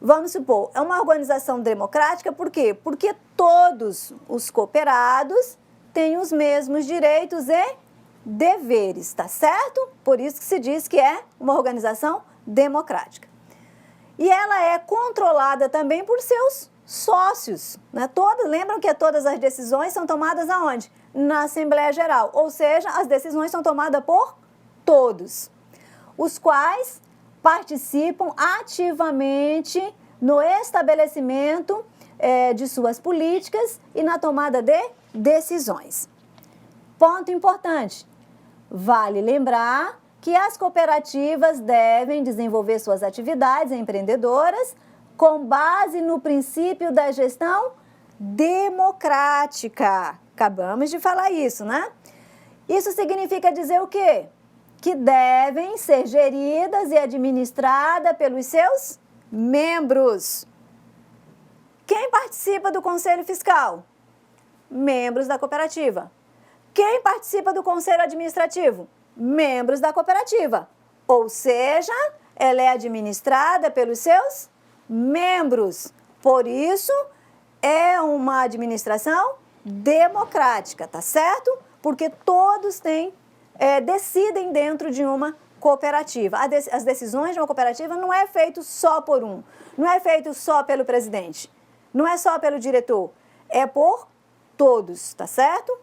Vamos supor, é uma organização democrática, por quê? Porque todos os cooperados têm os mesmos direitos e deveres, tá certo? Por isso que se diz que é uma organização democrática. E ela é controlada também por seus sócios, né? Lembram que todas as decisões são tomadas aonde? Na Assembleia Geral, ou seja, as decisões são tomadas por todos, os quais participam ativamente no estabelecimento de suas políticas e na tomada de decisões. Ponto importante, vale lembrar que as cooperativas devem desenvolver suas atividades empreendedoras com base no princípio da gestão democrática. Acabamos de falar isso, né? Isso significa dizer o quê? Que devem ser geridas e administradas pelos seus membros. Quem participa do Conselho Fiscal? Membros da cooperativa. Quem participa do Conselho Administrativo? Membros da cooperativa. Ou seja, ela é administrada pelos seus membros. Por isso, é uma administração democrática, tá certo? Porque todos decidem dentro de uma cooperativa. As decisões de uma cooperativa não é feito só por um, não é feito só pelo presidente, não é só pelo diretor, é por todos, tá certo?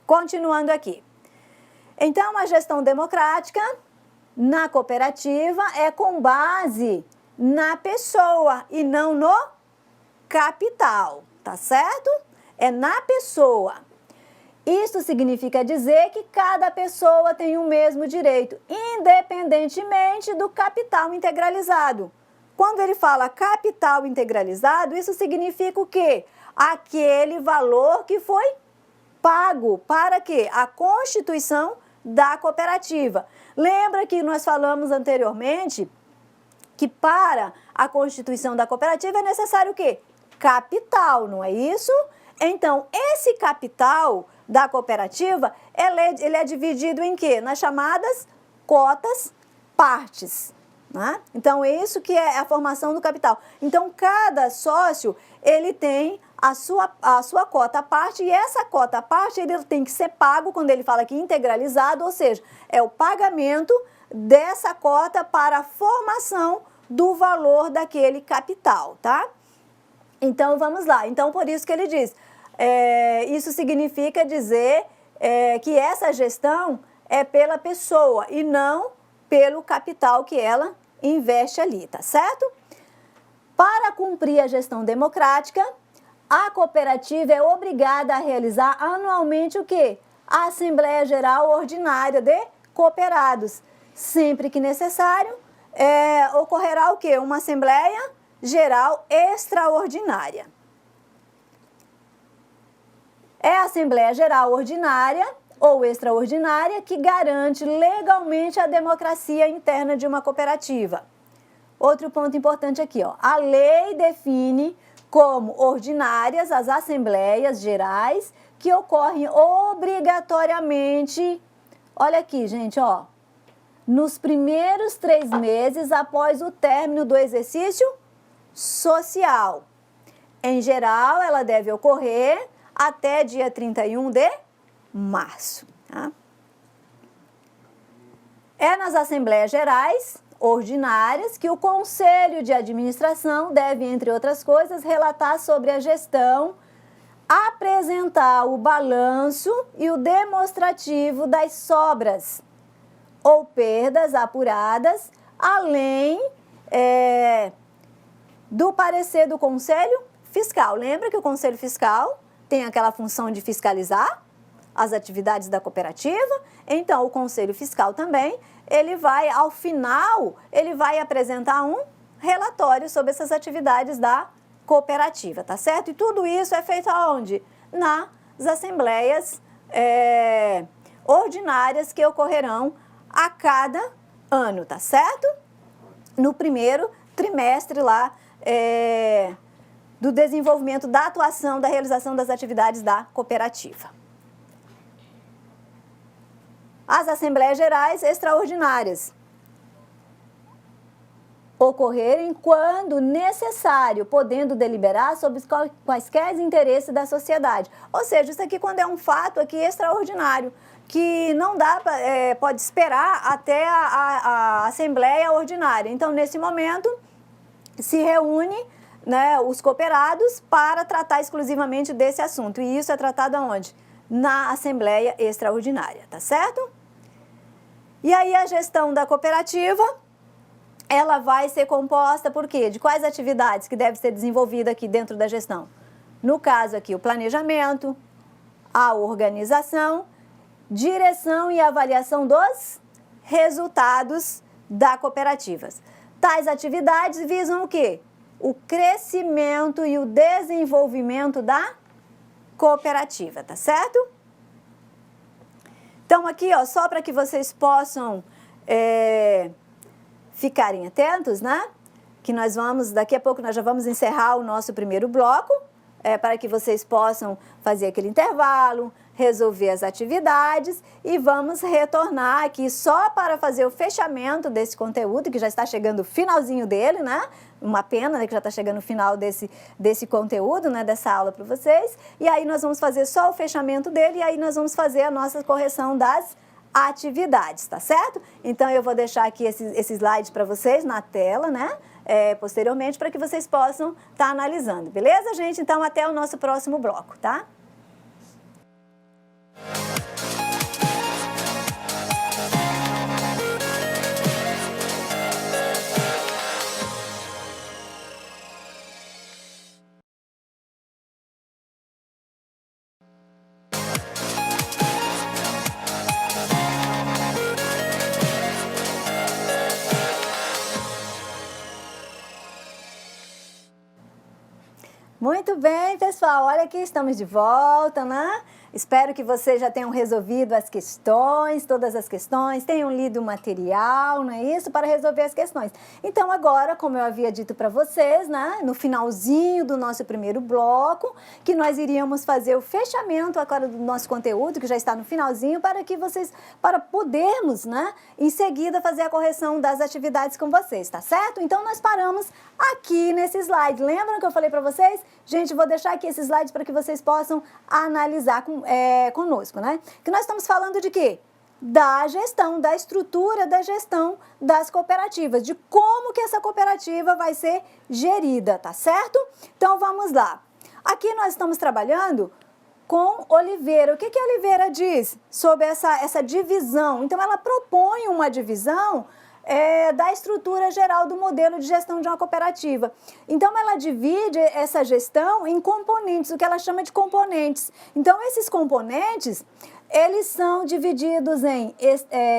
Continuando aqui. Então, a gestão democrática na cooperativa é com base na pessoa e não no capital, tá certo? É na pessoa. Isso significa dizer que cada pessoa tem o mesmo direito, independentemente do capital integralizado. Quando ele fala capital integralizado, isso significa o quê? Aquele valor que foi pago para quê? A constituição da cooperativa. Lembra que nós falamos anteriormente que para a constituição da cooperativa é necessário o quê? Capital, não é isso? Então, esse capital da cooperativa, ele é dividido em quê? Nas chamadas cotas partes. Né? Então, é isso que é a formação do capital. Então, cada sócio, ele tem a sua cota à parte, e essa cota à parte, ele tem que ser pago, quando ele fala aqui integralizado, ou seja, é o pagamento dessa cota para a formação do valor daquele capital, tá? Então, vamos lá. Então, por isso que ele diz, isso significa dizer que essa gestão é pela pessoa e não pelo capital que ela investe ali, tá certo? Para cumprir a gestão democrática, a cooperativa é obrigada a realizar anualmente o quê? A Assembleia Geral Ordinária de Cooperados. Sempre que necessário, ocorrerá o quê? Uma Assembleia Geral Extraordinária. É a Assembleia Geral Ordinária ou extraordinária que garante legalmente a democracia interna de uma cooperativa. Outro ponto importante aqui, ó. A lei define como ordinárias as assembleias gerais que ocorrem obrigatoriamente, olha aqui, gente, ó, nos primeiros 3 meses após o término do exercício social. Em geral, ela deve ocorrer até dia 31 de março. Tá? É nas Assembleias Gerais Ordinárias que o Conselho de Administração deve, entre outras coisas, relatar sobre a gestão, apresentar o balanço e o demonstrativo das sobras ou perdas apuradas, além do parecer do Conselho Fiscal. Lembra que o Conselho Fiscal tem aquela função de fiscalizar as atividades da cooperativa? Então, o Conselho Fiscal também, ele vai, ao final, ele vai apresentar um relatório sobre essas atividades da cooperativa, tá certo? E tudo isso é feito aonde? Nas assembleias ordinárias que ocorrerão a cada ano, tá certo? No primeiro trimestre lá do desenvolvimento da atuação, da realização das atividades da cooperativa. As Assembleias Gerais Extraordinárias ocorrerem quando necessário, podendo deliberar sobre quaisquer interesses da sociedade. Ou seja, isso aqui quando é um fato aqui extraordinário, que não dá, pode esperar até a Assembleia Ordinária. Então, nesse momento, se reúne, né, os cooperados para tratar exclusivamente desse assunto. E isso é tratado aonde? Na Assembleia Extraordinária, tá certo? E aí a gestão da cooperativa, ela vai ser composta por quê? De quais atividades que deve ser desenvolvida aqui dentro da gestão? No caso aqui, o planejamento, a organização, direção e avaliação dos resultados da cooperativa. Tais atividades visam o quê? O crescimento e o desenvolvimento da cooperativa, tá certo? Então, aqui, ó, só para que vocês possam ficarem atentos, né? Que nós vamos, daqui a pouco nós já vamos encerrar o nosso primeiro bloco, para que vocês possam fazer aquele intervalo, resolver as atividades e vamos retornar aqui só para fazer o fechamento desse conteúdo, que já está chegando o finalzinho dele, né? Uma pena, né, que já está chegando o final desse conteúdo, né, dessa aula para vocês. E aí nós vamos fazer só o fechamento dele e aí nós vamos fazer a nossa correção das atividades, tá certo? Então, eu vou deixar aqui esse slide para vocês na tela, né? Posteriormente, para que vocês possam estar analisando. Beleza, gente? Então, até o nosso próximo bloco, tá? Muito bem, pessoal. Olha aqui, estamos de volta, né? Espero que vocês já tenham resolvido as questões, todas as questões, tenham lido o material, não é isso? Para resolver as questões. Então, agora, como eu havia dito para vocês, né, no finalzinho do nosso primeiro bloco, que nós iríamos fazer o fechamento agora do nosso conteúdo, que já está no finalzinho, para podermos, né, em seguida fazer a correção das atividades com vocês, tá certo? Então, nós paramos aqui nesse slide. Lembram que eu falei para vocês? Gente, vou deixar aqui esse slide para que vocês possam analisar conosco, né? Que nós estamos falando de quê? Da gestão, da estrutura da gestão das cooperativas, de como que essa cooperativa vai ser gerida, tá certo? Então, vamos lá. Aqui nós estamos trabalhando com Oliveira. O que a Oliveira diz sobre essa divisão? Então, ela propõe uma divisão da estrutura geral do modelo de gestão de uma cooperativa. Então, ela divide essa gestão em componentes, o que ela chama de componentes. Então, esses componentes, eles são divididos em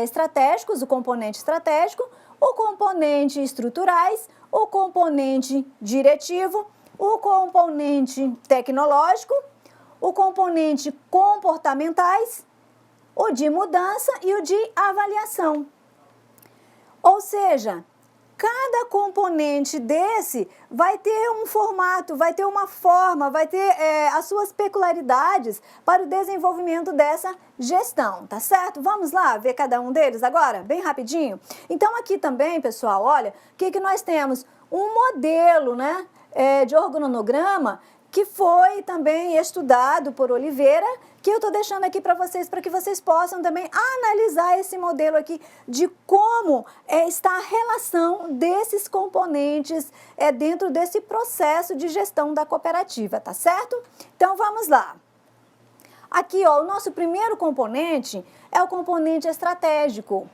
estratégicos, o componente estratégico, o componente estruturais, o componente diretivo, o componente tecnológico, o componente comportamentais, o de mudança e o de avaliação. Ou seja, cada componente desse vai ter um formato, vai ter uma forma, vai ter as suas peculiaridades para o desenvolvimento dessa gestão, tá certo? Vamos lá ver cada um deles agora, bem rapidinho? Então, aqui também, pessoal, olha, o que nós temos? Um modelo, né, de organograma que foi também estudado por Oliveira, que eu estou deixando aqui para que vocês possam também analisar esse modelo aqui de como está a relação desses componentes dentro desse processo de gestão da cooperativa, tá certo? Então, vamos lá. Aqui, ó, o nosso primeiro componente é o componente estratégico.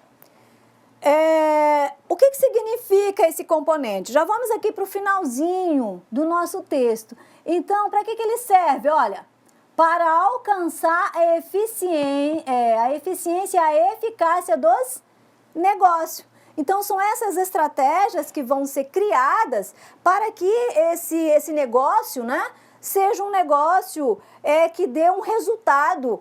O que significa esse componente? Já vamos aqui para o finalzinho do nosso texto. Então, para que ele serve? Olha, para alcançar a eficiência e a eficácia dos negócios. Então, são essas estratégias que vão ser criadas para que esse negócio, né, seja um negócio que dê um resultado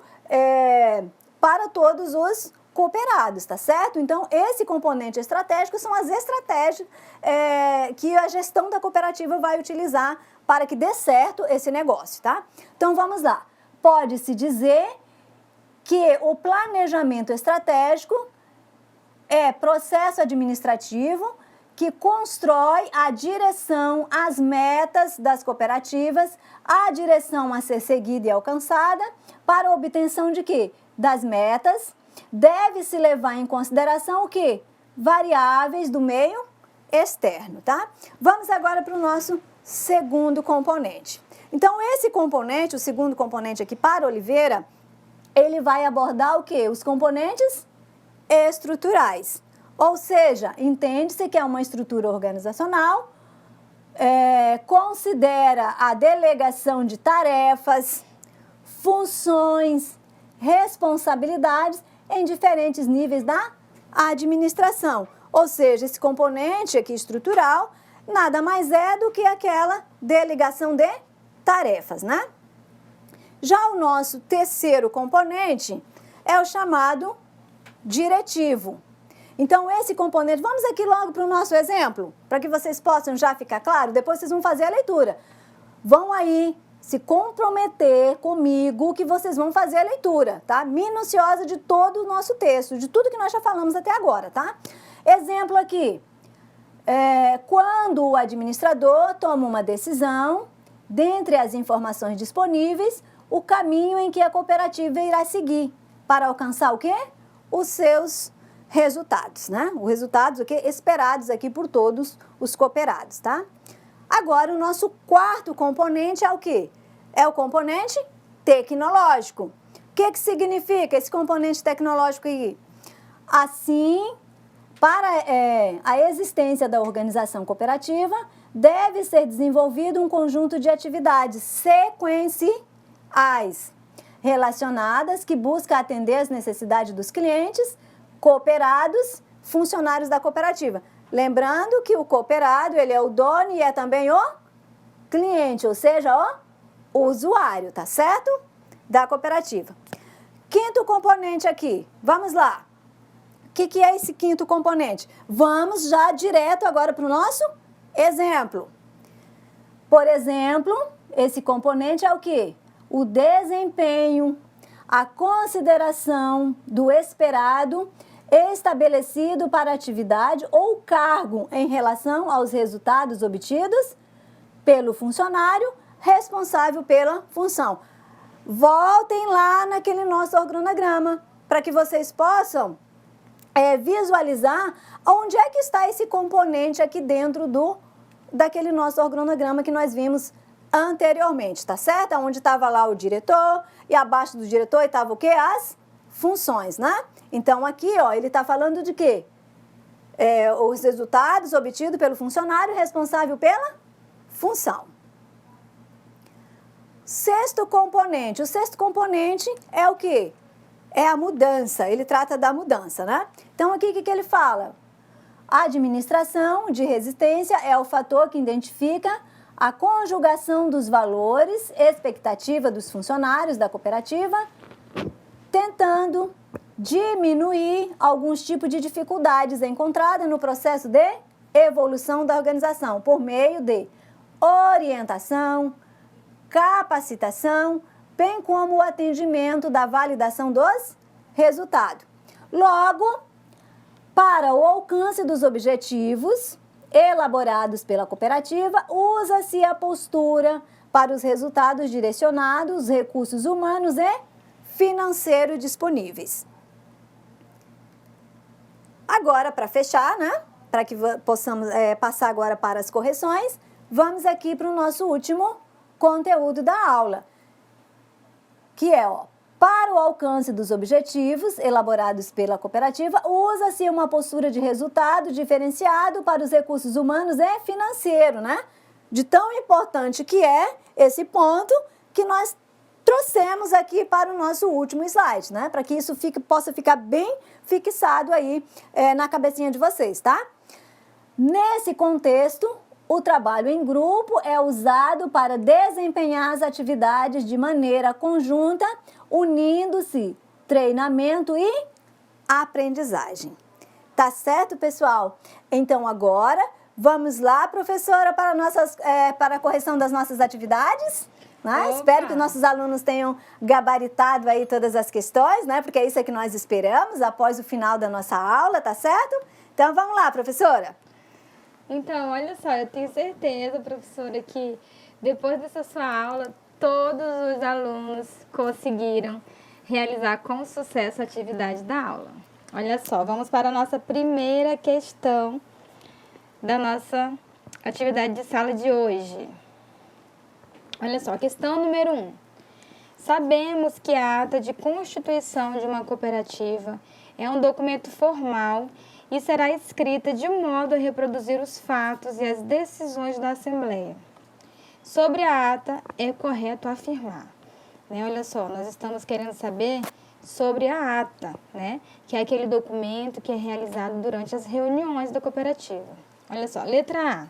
para todos os cooperados, tá certo? Então, esse componente estratégico são as estratégias que a gestão da cooperativa vai utilizar para que dê certo esse negócio, tá? Então, vamos lá. Pode-se dizer que o planejamento estratégico é processo administrativo que constrói a direção, as metas das cooperativas, a direção a ser seguida e alcançada para a obtenção de quê? Das metas. Deve-se levar em consideração o quê? Variáveis do meio externo, tá? Vamos agora para o nosso segundo componente. Então, esse componente, o segundo componente aqui para Oliveira, ele vai abordar o quê? Os componentes estruturais. Ou seja, entende-se que é uma estrutura organizacional, considera a delegação de tarefas, funções, responsabilidades em diferentes níveis da administração. Ou seja, esse componente aqui estrutural nada mais é do que aquela delegação de tarefas, né? Já o nosso terceiro componente é o chamado diretivo. Então, esse componente, vamos aqui logo para o nosso exemplo, para que vocês possam já ficar claro, depois vocês vão fazer a leitura. Vão aí se comprometer comigo que vocês vão fazer a leitura, tá? Minuciosa de todo o nosso texto, de tudo que nós já falamos até agora, tá? Exemplo aqui, quando o administrador toma uma decisão, dentre as informações disponíveis, o caminho em que a cooperativa irá seguir para alcançar o quê? Os seus resultados, né? Os resultados o quê? Esperados aqui por todos os cooperados, tá? Agora, o nosso quarto componente é o quê? É o componente tecnológico. O que significa esse componente tecnológico aí? Assim, para a existência da organização cooperativa, deve ser desenvolvido um conjunto de atividades sequenciais relacionadas que busca atender as necessidades dos clientes, cooperados, funcionários da cooperativa. Lembrando que o cooperado, ele é o dono e é também o cliente, ou seja, o usuário, tá certo? da cooperativa. Quinto componente aqui, vamos lá. O que é esse quinto componente? Vamos já direto agora para o nosso exemplo. Por exemplo, esse componente é o quê? O desempenho, a consideração do esperado estabelecido para a atividade ou cargo em relação aos resultados obtidos pelo funcionário responsável pela função. Voltem lá naquele nosso organograma para que vocês possam visualizar onde é que está esse componente aqui dentro daquele nosso organograma que nós vimos anteriormente, tá certo? Onde estava lá o diretor e abaixo do diretor estava o quê? As funções, né? Então aqui, ó, ele está falando de quê? Os resultados obtidos pelo funcionário responsável pela função. Sexto componente. O sexto componente é o quê? É a mudança. Ele trata da mudança, né? Então aqui o que ele fala? A administração de resistência é o fator que identifica a conjugação dos valores, expectativa dos funcionários da cooperativa, tentando diminuir alguns tipos de dificuldades encontradas no processo de evolução da organização, por meio de orientação, capacitação, bem como o atendimento da validação dos resultados. Logo, para o alcance dos objetivos elaborados pela cooperativa, usa-se a postura para os resultados direcionados, recursos humanos e financeiros disponíveis. Agora, para fechar, né? Para que possamos passar agora para as correções, vamos aqui para o nosso último conteúdo da aula, que é, para o alcance dos objetivos elaborados pela cooperativa, usa-se uma postura de resultado diferenciado para os recursos humanos e financeiro, né? De tão importante que é esse ponto que nós trouxemos aqui para o nosso último slide, né? Para que isso possa ficar bem fixado aí na cabecinha de vocês, tá? Nesse contexto, o trabalho em grupo é usado para desempenhar as atividades de maneira conjunta, unindo-se treinamento e aprendizagem. Tá certo, pessoal? Então, agora, vamos lá, professora, para a correção das nossas atividades? Né? Espero que nossos alunos tenham gabaritado aí todas as questões, né? Porque é isso que nós esperamos após o final da nossa aula, tá certo? Então, vamos lá, professora. Então, olha só, eu tenho certeza, professora, que depois dessa sua aula, todos os alunos conseguiram realizar com sucesso a atividade da aula. Olha só, vamos para a nossa primeira questão da nossa atividade de sala de hoje. Olha só, questão número 1. Sabemos que a ata de constituição de uma cooperativa é um documento formal e será escrita de modo a reproduzir os fatos e as decisões da Assembleia. Sobre a ata, é correto afirmar. Né? Olha só, nós estamos querendo saber sobre a ata, né? Que é aquele documento que é realizado durante as reuniões da cooperativa. Olha só, letra A.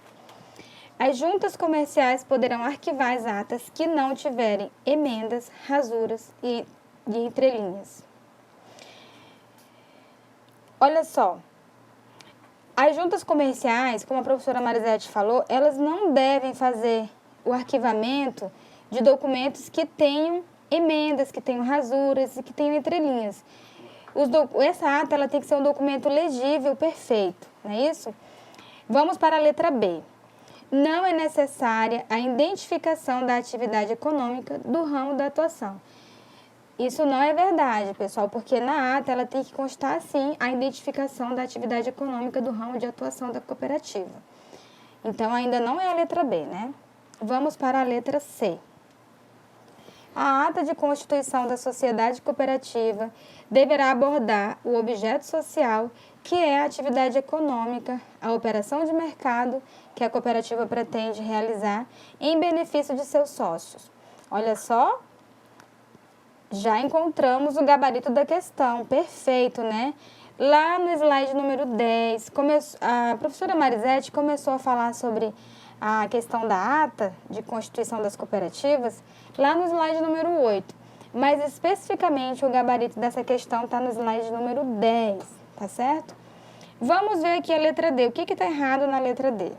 As juntas comerciais poderão arquivar as atas que não tiverem emendas, rasuras e entrelinhas. Olha só, as juntas comerciais, como a professora Marisete falou, elas não devem fazer o arquivamento de documentos que tenham emendas, que tenham rasuras e que tenham entrelinhas. Essa ata ela tem que ser um documento legível, perfeito, não é isso? Vamos para a letra B. Não é necessária a identificação da atividade econômica do ramo da atuação. Isso não é verdade, pessoal, porque na ata ela tem que constar, sim, a identificação da atividade econômica do ramo de atuação da cooperativa. Então, ainda não é a letra B, né? Vamos para a letra C. A ata de constituição da sociedade cooperativa deverá abordar o objeto social, que é a atividade econômica, a operação de mercado que a cooperativa pretende realizar em benefício de seus sócios. Olha só, já encontramos o gabarito da questão, perfeito, né? Lá no slide número 10, a professora Marisete começou a falar sobre a questão da ata de constituição das cooperativas, lá no slide número 8. Mas especificamente o gabarito dessa questão está no slide número 10, tá certo? Vamos ver aqui a letra D. O que está errado na letra D?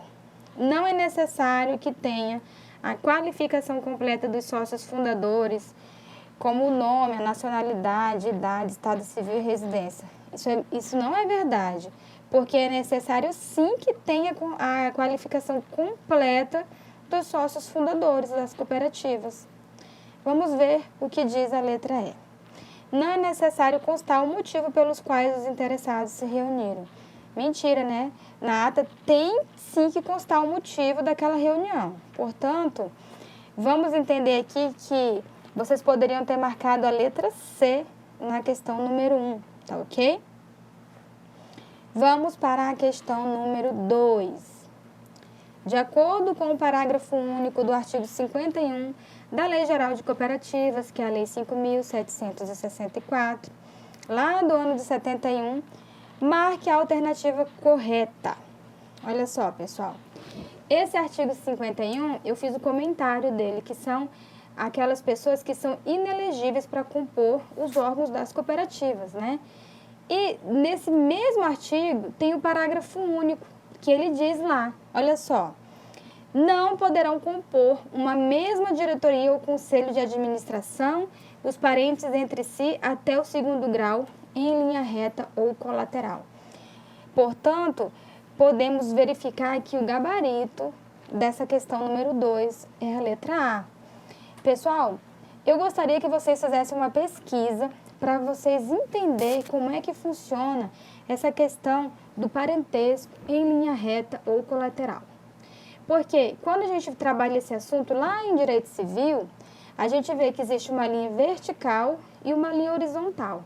Não é necessário que tenha a qualificação completa dos sócios fundadores, como o nome, a nacionalidade, idade, estado civil e residência. Isso não é verdade, porque é necessário sim que tenha a qualificação completa dos sócios fundadores das cooperativas. Vamos ver o que diz a letra E. Não é necessário constar o motivo pelos quais os interessados se reuniram. Mentira, né? Na ata tem sim que constar o motivo daquela reunião. Portanto, vamos entender aqui que vocês poderiam ter marcado a letra C na questão número 1, tá ok? Vamos para a questão número 2. De acordo com o parágrafo único do artigo 51 da Lei Geral de Cooperativas, que é a Lei 5.764, lá do ano de 71, marque a alternativa correta. Olha só, pessoal. Esse artigo 51, eu fiz o comentário dele, que são aquelas pessoas que são inelegíveis para compor os órgãos das cooperativas, né? E nesse mesmo artigo tem o parágrafo único, que ele diz lá, olha só, não poderão compor uma mesma diretoria ou conselho de administração os parentes entre si até o 2º grau em linha reta ou colateral. Portanto, podemos verificar que o gabarito dessa questão número 2 é a letra A. Pessoal, eu gostaria que vocês fizessem uma pesquisa para vocês entenderem como é que funciona essa questão do parentesco em linha reta ou colateral. Porque quando a gente trabalha esse assunto lá em direito civil, a gente vê que existe uma linha vertical e uma linha horizontal.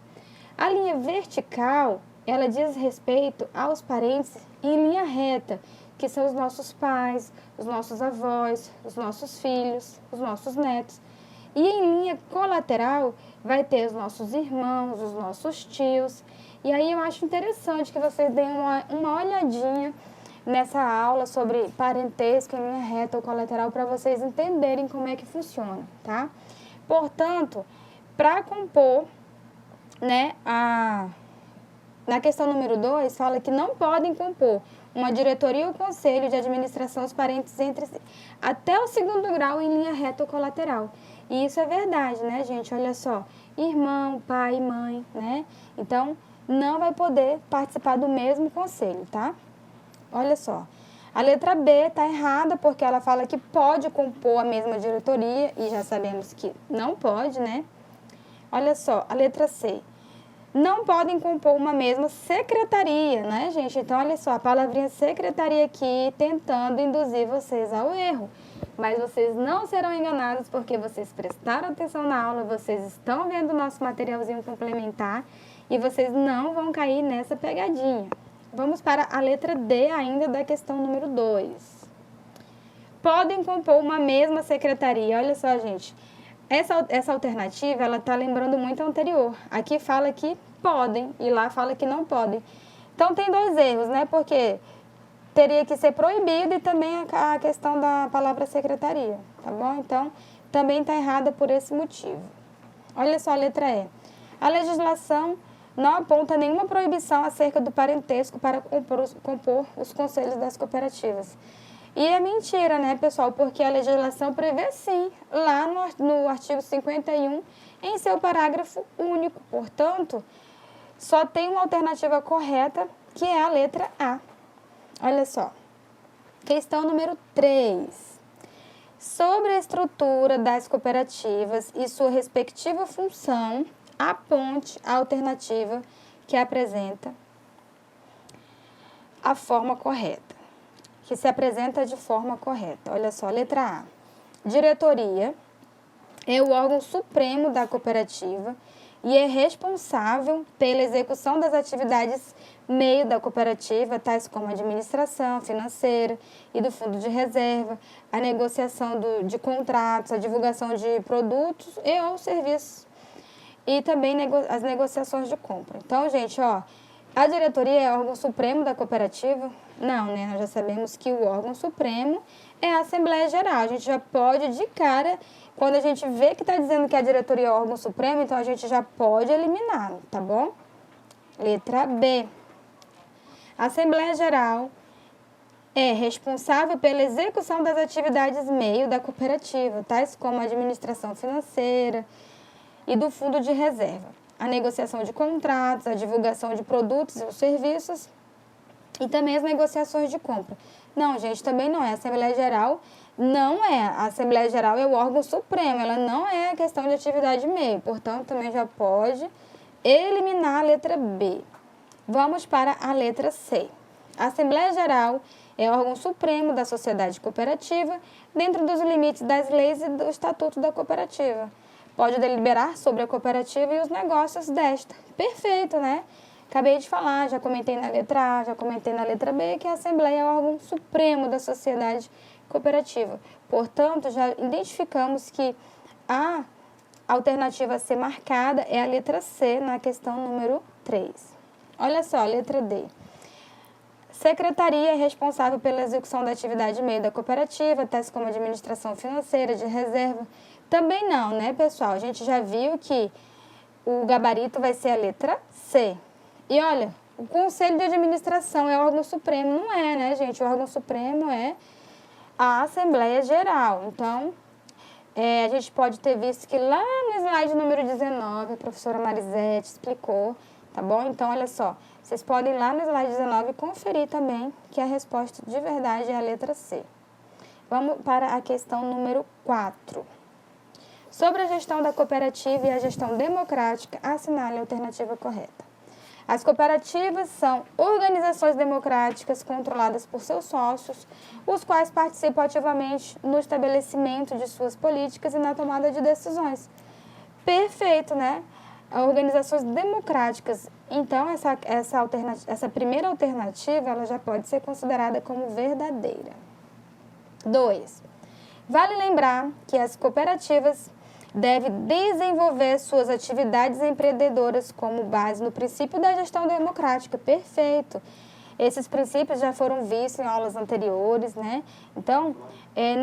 A linha vertical, ela diz respeito aos parentes em linha reta, que são os nossos pais, os nossos avós, os nossos filhos, os nossos netos. E em linha colateral vai ter os nossos irmãos, os nossos tios. E aí eu acho interessante que vocês deem uma olhadinha nessa aula sobre parentesco em linha reta ou colateral para vocês entenderem como é que funciona, tá? Portanto, para compor, né, na questão número 2, fala que não podem compor uma diretoria ou conselho de administração os parentes entre si, até o 2º grau em linha reta ou colateral. E isso é verdade, né, gente? Olha só, irmão, pai e mãe, né? Então, não vai poder participar do mesmo conselho, tá? Olha só, a letra B está errada porque ela fala que pode compor a mesma diretoria e já sabemos que não pode, né? Olha só, a letra C. Não podem compor uma mesma secretaria, né, gente? Então, olha só, a palavrinha secretaria aqui tentando induzir vocês ao erro. Mas vocês não serão enganados porque vocês prestaram atenção na aula, vocês estão vendo o nosso materialzinho complementar e vocês não vão cair nessa pegadinha. Vamos para a letra D ainda da questão número 2. Podem compor uma mesma secretaria. Olha só, gente. Essa alternativa, ela está lembrando muito a anterior. Aqui fala que podem e lá fala que não podem. Então, tem 2 erros, né? Porque teria que ser proibido e também a questão da palavra secretaria, tá bom? Então, também está errada por esse motivo. Olha só a letra E. A legislação não aponta nenhuma proibição acerca do parentesco para compor os conselhos das cooperativas. E é mentira, né, pessoal? Porque a legislação prevê sim, lá no artigo 51, em seu parágrafo único. Portanto, só tem uma alternativa correta, que é a letra A. Olha só. Questão número 3. Sobre a estrutura das cooperativas e sua respectiva função, aponte a alternativa que apresenta a forma correta, que se apresenta de forma correta. Olha só, letra A. Diretoria é o órgão supremo da cooperativa e é responsável pela execução das atividades meio da cooperativa, tais como a administração financeira e do fundo de reserva, a negociação de contratos, a divulgação de produtos e ou serviços e também as negociações de compra. Então, gente, ó, a diretoria é o órgão supremo da cooperativa? Não, né? Nós já sabemos que o órgão supremo é a Assembleia Geral. A gente já pode, de cara, quando a gente vê que está dizendo que a diretoria é órgão supremo, então a gente já pode eliminar, tá bom? Letra B. A Assembleia Geral é responsável pela execução das atividades meio da cooperativa, tais como a administração financeira e do fundo de reserva, a negociação de contratos, a divulgação de produtos e serviços e também as negociações de compra. Não, gente, também não é. A Assembleia Geral não é. A Assembleia Geral é o órgão supremo, ela não é a questão de atividade meio, portanto, também já pode eliminar a letra B. Vamos para a letra C. A Assembleia Geral é órgão supremo da sociedade cooperativa, dentro dos limites das leis e do estatuto da cooperativa. Pode deliberar sobre a cooperativa e os negócios desta. Perfeito, né? Acabei de falar, já comentei na letra A, já comentei na letra B, que a Assembleia é o órgão supremo da sociedade cooperativa. Portanto, já identificamos que a alternativa a ser marcada é a letra C, na questão número 3. Olha só, letra D. Secretaria é responsável pela execução da atividade meio da cooperativa, tais como administração financeira, de reserva. Também não, né, pessoal? A gente já viu que o gabarito vai ser a letra C. E olha, o Conselho de Administração é o órgão supremo, não é, né, gente? O órgão supremo é a Assembleia Geral. Então, a gente pode ter visto que lá no slide número 19, a professora Marisete explicou, tá bom? Então, olha só, vocês podem ir lá no slide 19 conferir também que a resposta de verdade é a letra C. Vamos para a questão número 4. Sobre a gestão da cooperativa e a gestão democrática, assinale a alternativa correta. As cooperativas são organizações democráticas controladas por seus sócios, os quais participam ativamente no estabelecimento de suas políticas e na tomada de decisões. Perfeito, né? Organizações democráticas. Então, essa primeira alternativa ela já pode ser considerada como verdadeira. 2. Vale lembrar que as cooperativas devem desenvolver suas atividades empreendedoras como base no princípio da gestão democrática. Perfeito. Esses princípios já foram vistos em aulas anteriores, né? Então,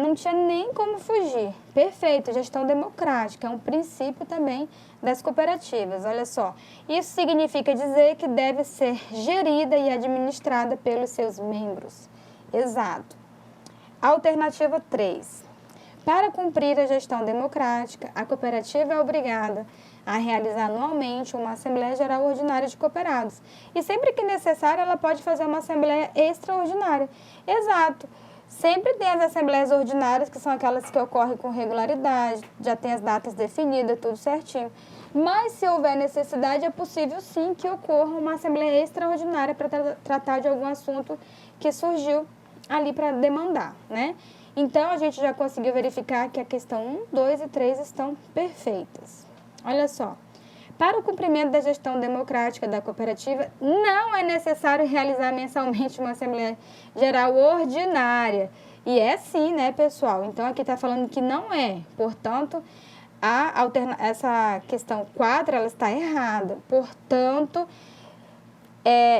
não tinha nem como fugir. Perfeito. Gestão democrática é um princípio também das cooperativas. Olha só. Isso significa dizer que deve ser gerida e administrada pelos seus membros. Exato. Alternativa 3. Para cumprir a gestão democrática, a cooperativa é obrigada a realizar anualmente uma Assembleia Geral Ordinária de Cooperados. E sempre que necessário, ela pode fazer uma Assembleia Extraordinária. Exato. Sempre tem as Assembleias Ordinárias, que são aquelas que ocorrem com regularidade, já tem as datas definidas, tudo certinho. Mas, se houver necessidade, é possível sim que ocorra uma Assembleia Extraordinária para tratar de algum assunto que surgiu ali para demandar, né? Então, a gente já conseguiu verificar que a questão 1, 2 e 3 estão perfeitas. Olha só, para o cumprimento da gestão democrática da cooperativa, não é necessário realizar mensalmente uma Assembleia Geral Ordinária. E é sim, né, pessoal? Então, aqui está falando que não é. Portanto, essa questão 4, ela está errada. Portanto,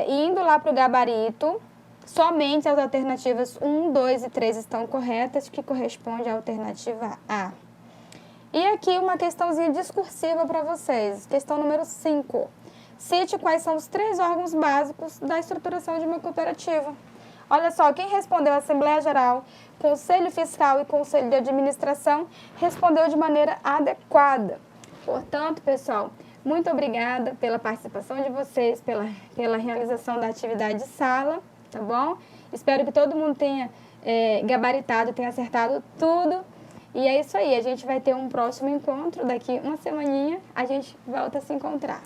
indo lá para o gabarito, somente as alternativas 1, 2 e 3 estão corretas, que corresponde à alternativa A. E aqui uma questãozinha discursiva para vocês. Questão número 5. Cite quais são os 3 órgãos básicos da estruturação de uma cooperativa. Olha só, quem respondeu a Assembleia Geral, Conselho Fiscal e Conselho de Administração, respondeu de maneira adequada. Portanto, pessoal, muito obrigada pela participação de vocês, pela realização da atividade de sala. Tá bom? Espero que todo mundo tenha gabaritado, tenha acertado tudo. E é isso aí, a gente vai ter um próximo encontro daqui uma semaninha. A gente volta a se encontrar.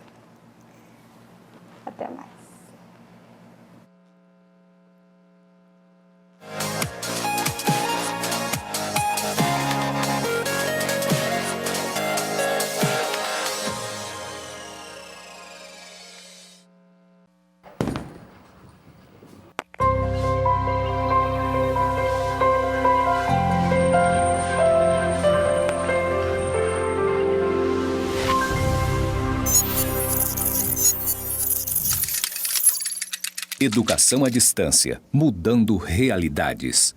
Até mais. Educação à distância, mudando realidades.